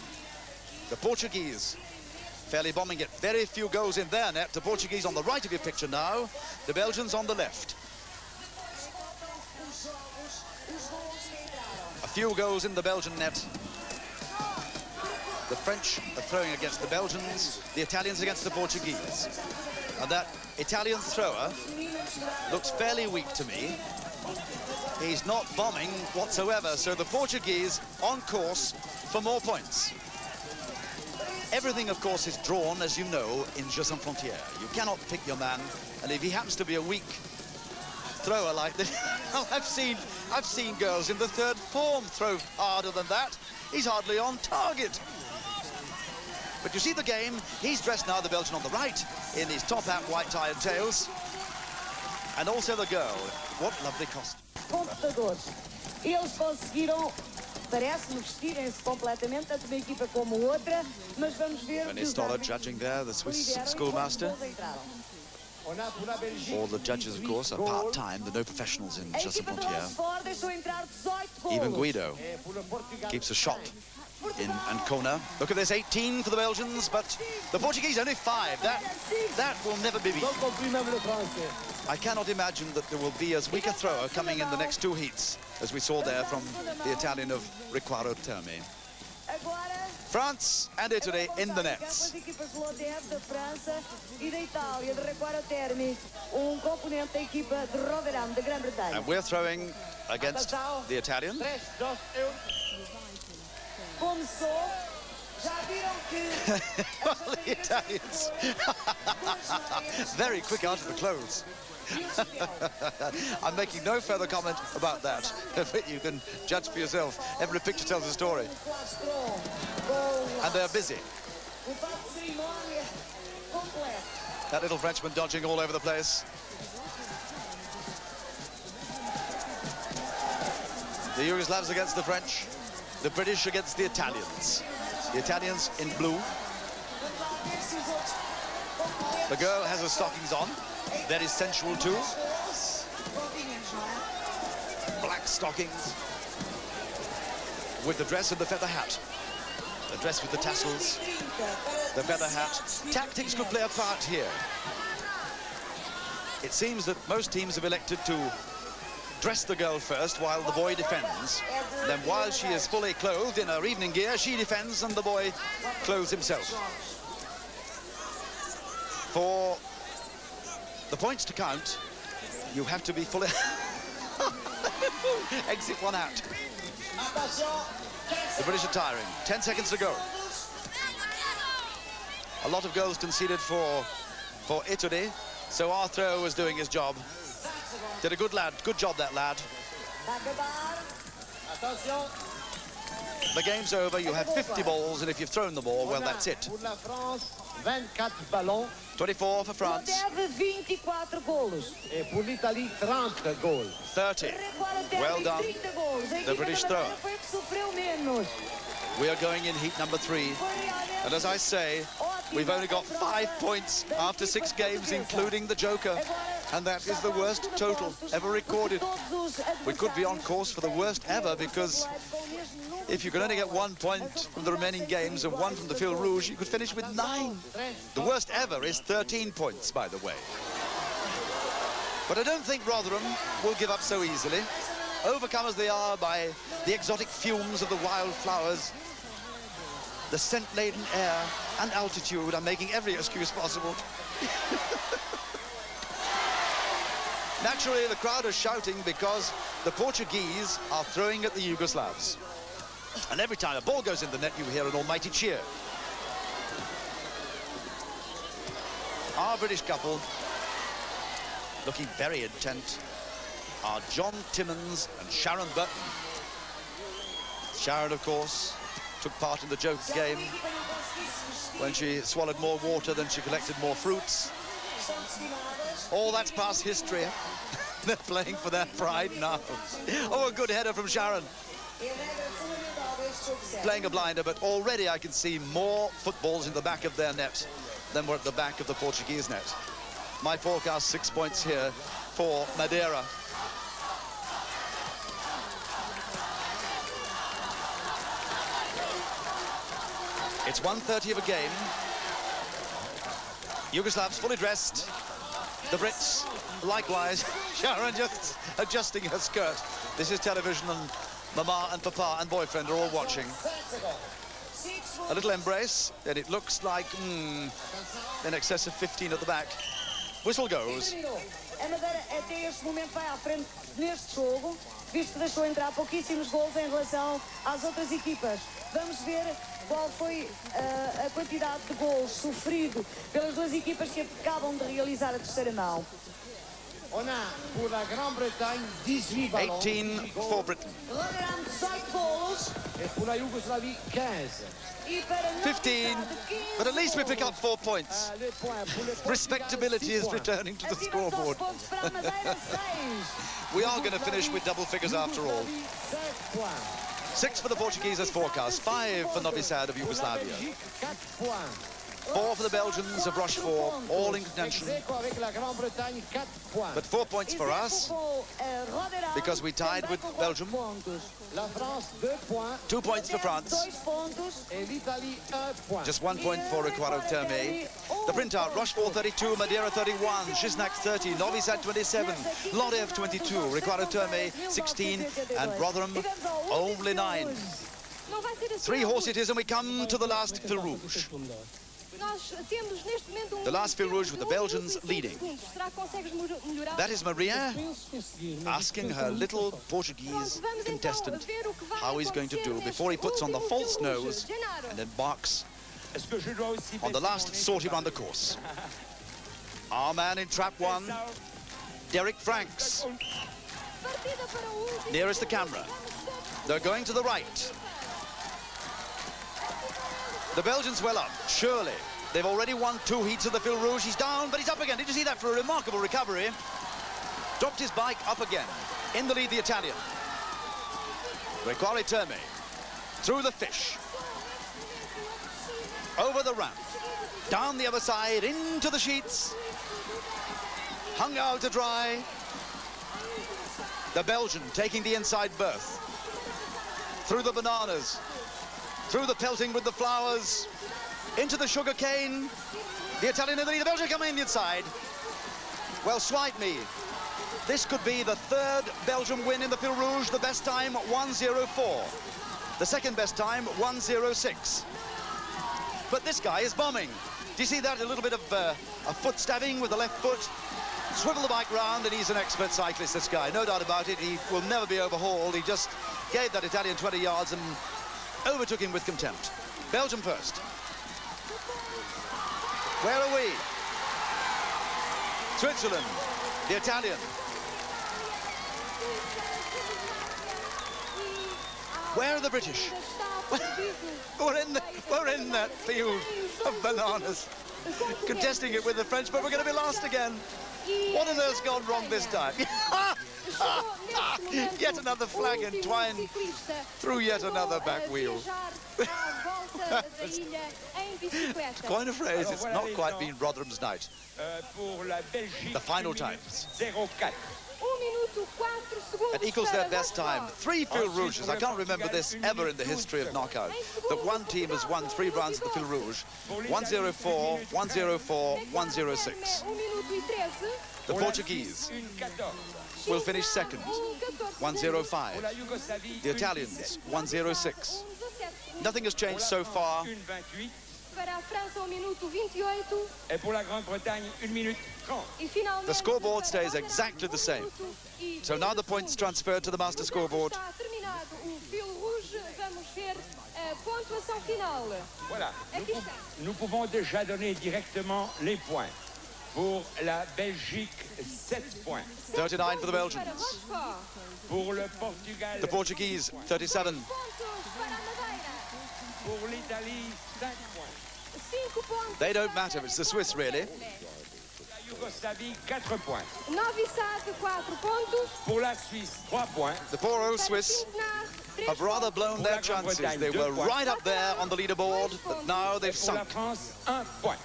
The Portuguese fairly bombing it. Very few goals in their net. The Portuguese on the right of your picture now, the Belgians on the left. A few goals in the Belgian net. The French are throwing against the Belgians, the Italians against the Portuguese. And that Italian thrower looks fairly weak to me. He's not bombing whatsoever, so the Portuguese on course for more points. Everything, of course, is drawn, as you know, in Jeux sans frontières. You cannot pick your man, and if he happens to be a weak thrower like this, I've seen girls in the 3rd form throw harder than that. He's hardly on target. But you see the game, he's dressed now, the Belgian on the right, in his top hat, white tie and tails. And also the girl. What lovely costume. Computadores. Eles conseguiram, parece-me, vestirem-se completamente, tanto uma equipa como outra, mas vamos ver. And Stoller judging there, the Swiss schoolmaster. All the judges, of course, are part-time. They're no professionals in Jeux sans frontières. Even Guido keeps a shot in Ancona. Look at this, 18 for the Belgians, but the Portuguese only 5. That will never be beaten. I cannot imagine that there will be as weak a thrower coming in the next 2 heats as we saw there from the Italian of Requaro Terme. France and Italy in the nets. And we're throwing against the Italian. Well, the Italians. Very quick out of the clothes. I'm making no further comment about that, but you can judge for yourself. Every picture tells a story. And they're busy. That little Frenchman dodging all over the place. The Yugoslavs against the French, the British against the Italians. The Italians in blue. The girl has her stockings on. Very sensual too. Black stockings with the dress and the feather hat. The dress with the tassels, the feather hat. Tactics could play a part here. It seems that most teams have elected to dress the girl first while the boy defends. Then while she is fully clothed in her evening gear, she defends and the boy clothes himself. For the points to count, you have to be fully... Exit one out. The British are tiring. 10 seconds to go. A lot of goals conceded for Italy, so Arthur was doing his job. Did a good job, that lad. The game's over, you have 50 balls, and if you've thrown them all, well, that's it. 24 for France. 30. Well done. The British thrower. We are going in heat number 3. And as I say, we've only got 5 points after 6 games, including the Joker. And that is the worst total ever recorded. We could be on course for the worst ever, because if you can only get 1 point from the remaining games and 1 from the Fil Rouge, you could finish with 9. The worst ever is 13 points, by the way. But I don't think Rotherham will give up so easily. Overcome as they are by the exotic fumes of the wildflowers, the scent-laden air and altitude, I'm making every excuse possible. Naturally, the crowd are shouting because the Portuguese are throwing at the Yugoslavs. And every time a ball goes in the net, you hear an almighty cheer. Our British couple, looking very intent, are John Timmins and Sharon Burton. Sharon, of course, took part in the Joker game when she swallowed more water than she collected more fruits. All that's past history. They're playing for their pride now. Oh, a good header from Sharon. Playing a blinder, but already I can see more footballs in the back of their net than were at the back of the Portuguese net. My forecast, 6 points here for Madeira. It's 1:30 of a game. Yugoslavs fully dressed. The Brits, likewise. Sharon just adjusting her skirt. This is television, and Mama and Papa and boyfriend are all watching. A little embrace, and it looks like in excess of 15 at the back. Whistle goes. A Madeira até este momento vai à frente neste jogo, visto que deixou entrar pouquíssimos gols em relação às outras equipas. Vamos ver qual foi a quantidade de gols sofrido pelas duas equipas que acabam de realizar a terceira mão. On a pour la Grande-Bretagne 18 ballons. 18 for Britain. Rotterdam 18 gols. Et pour la Yougoslavie 15. 15, but at least we pick up 4 points. Respectability is returning to the scoreboard. We are going to finish with double figures after all. 6 for the Portuguese as forecast, 5 for Novi Sad of Yugoslavia. 4 for the Belgians of Rochefort, all in contention. But 4 points for us, because we tied with Belgium. 2 points for France. Just 1 point for Equator Terme. The printout, Rochefort 32, Madeira 31, Gisnac 30, Novi Sad 27, Lodev 22, Equator Terme 16, and Rotherham only 9. 3 horse it is, and we come to the last Fil Rouge. The last Fil Rouge with the Belgians leading. That is Maria asking her little Portuguese contestant how he's going to do before he puts on the false nose and embarks on the last sortie around the course. Our man in trap 1, Derek Franks, nearest the camera. They're going to the right. The Belgians well up, surely. They've already won 2 heats of the Fil Rouge. He's down, but he's up again. Did you see that? For a remarkable recovery. Dropped his bike, up again. In the lead, the Italian. Equator Terme. Through the fish. Over the ramp. Down the other side, into the sheets. Hung out to dry. The Belgian taking the inside berth. Through the bananas. Through the pelting with the flowers, into the sugar cane. The Italian in the lead, the Belgian coming in the inside. Well, swipe me. This could be the 3rd Belgian win in the Fil Rouge, the best time 1:04. The second best time 1:06. But this guy is bombing. Do you see that? A little bit of a foot stabbing with the left foot. swivel the bike round, and he's an expert cyclist, this guy. No doubt about it. He will never be overhauled. He just gave that Italian 20 yards and overtook him with contempt. Belgium first. Where are we? Switzerland, the Italian. Where are the British? We're in that field of bananas, contesting it with the French, but we're going to be last again. What on earth's gone wrong this time? Yet another flag entwined through yet another back wheel. Quite a phrase, it's not quite been Rotherham's night. The final times. It equals their best time. 3 fil rouges. I can't remember this ever in the history of knockout, that one team has won 3 rounds at the fil rouge. 104, 104, 106. The Portuguese will finish second, 105. The Italians, 106. Nothing has changed so far. The scoreboard stays exactly the same. So now the points transferred to the master scoreboard. Voilà. Nous pouvons déjà donner directement les points. Pour la Belgique, 7 points. 39 for the Belgians. Pour le Portugal, The Portuguese, 37. pour l'Italie, 5 points. They don't matter, it's the Swiss really. La Yougoslavie, 4 points. Novi Sad, 4 pontos. Pour la Suisse, 3 points. The poor old Swiss have rather blown their chances. They were right up there on the leaderboard, but now they've Pour la sunk. France, 1 point.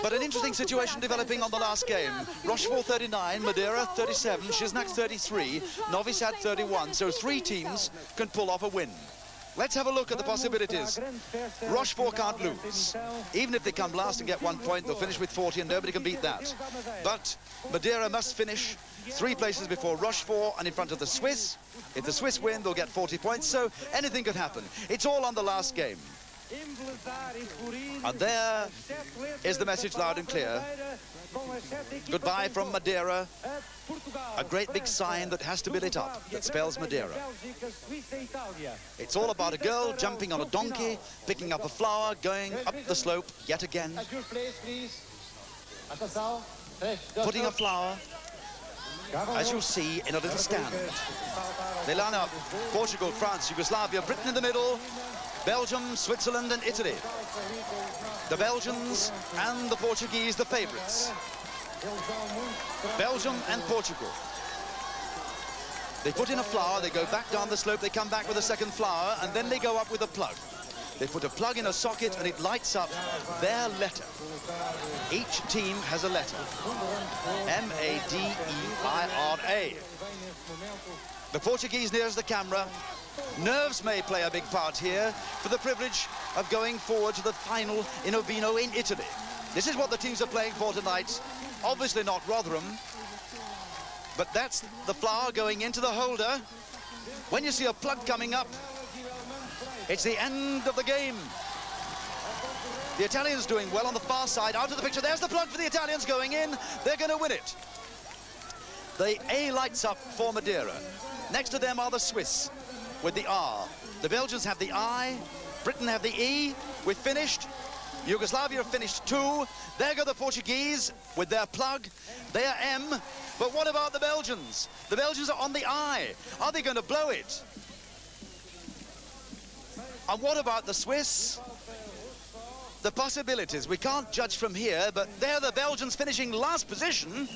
But an interesting situation developing on the last game. Rochefort 39, Madeira 37, Shiznac 33, Novi Sad 31. So 3 teams can pull off a win. Let's have a look at the possibilities. Rochefort can't lose. Even if they come last and get 1 point, they'll finish with 40 and nobody can beat that. But Madeira must finish 3 places before Rochefort and in front of the Swiss. If the Swiss win, they'll get 40 points, so anything could happen. It's all on the last game. And there is the message loud and clear. Goodbye from Madeira. A great big sign that has to be lit up, that spells Madeira. It's all about a girl jumping on a donkey, picking up a flower, going up the slope yet again, putting a flower, as you'll see, in a little stand. They line up Portugal, France, Yugoslavia, Britain in the middle, Belgium, Switzerland and Italy. The Belgians and the Portuguese, the favourites. Belgium and Portugal. They put in a flower, they go back down the slope, they come back with a second flower, and then they go up with a plug. They put a plug in a socket and it lights up their letter. Each team has a letter. M-A-D-E-I-R-A. The Portuguese nears the camera. Nerves may play a big part here for the privilege of going forward to the final in Urbino in Italy. This is what the teams are playing for tonight. Obviously not Rotherham, but that's the flower going into the holder. When you see a plug coming up, it's the end of the game. The Italians doing well on the far side, out of the picture. There's the plug for the Italians going in. They're going to win it. The A lights up for Madeira. Next to them are the Swiss with the R. The Belgians have the I. Britain have the E. We're finished. Yugoslavia have finished 2. There go the Portuguese with their plug. They are M. But what about the Belgians? The Belgians are on the I. Are they going to blow it? And what about the Swiss? The possibilities, we can't judge from here, but they're the Belgians finishing last position.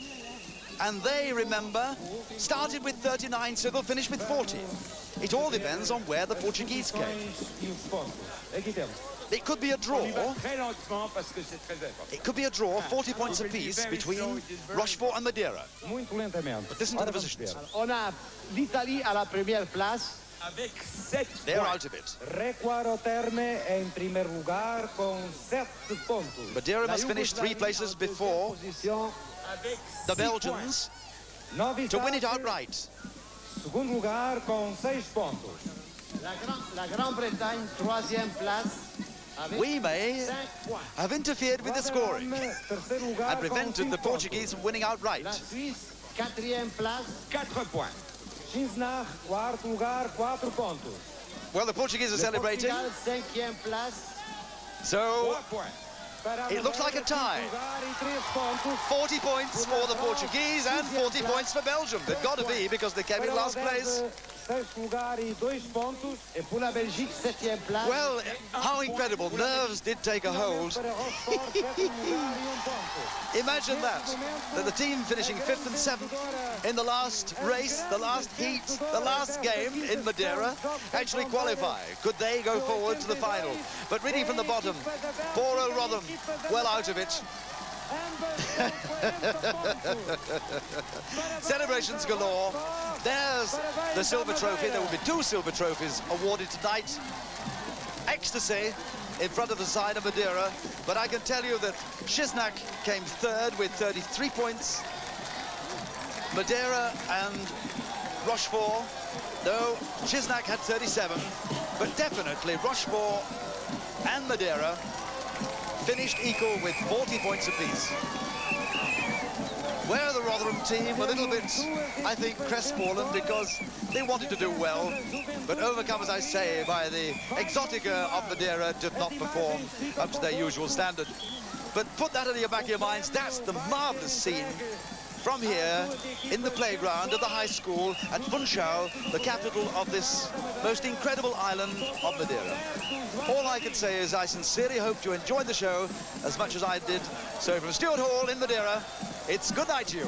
And they, remember, started with 39, so they'll finish with 40. It all depends on where the Portuguese came. It could be a draw. It could be a draw, 40 points apiece between Rochefort and Madeira. But listen to the positions. On a l'Italie à la première place. They're out of it. Madeira must finish 3 places before the Belgians to win it outright. La Grande-Bretagne, 3e place. we may have interfered with the scoring and prevented the Portuguese from winning outright. La Suisse, 4e place. 4 points. Gisnach, quarto lugar, 4 pontos. Well, the Portuguese are celebrating, Portugal, 5e place. so 3 points. it looks like a tie. 40 points for the Portuguese and 40 points for Belgium. They've got to be, because they came in last place. Sexto lugar e 2 pontos. Et pour la Belgique, 7e place. Well, how incredible. Nerves did take a hold. Para Rochefort, sétimo lugar e 1 ponto. Imagine that the team finishing 5th and 7th in the last race, the last heat, the last game in Madeira actually qualify. Could they go forward to the final? But reading from the bottom, poor old Rotherham, well out of it. Celebrations galore. There's the silver trophy. There will be 2 silver trophies awarded tonight. Ecstasy in front of the side of Madeira, but I can tell you that Gisnach came 3rd with 33 points. Madeira and Rochefort, no, Gisnach had 37, but definitely Rochefort and Madeira finished equal with 40 points apiece. Where the Rotherham team a little bit, I think, crestfallen because they wanted to do well, but overcome, as I say, by the exotica of Madeira, did not perform up to their usual standard. But put that in the back of your minds, that's the marvellous scene from here in the playground of the high school at Funchal, the capital of this most incredible island of Madeira. All I can say is I sincerely hope you enjoyed the show as much as I did. So from Stuart Hall in Madeira, it's good night to you.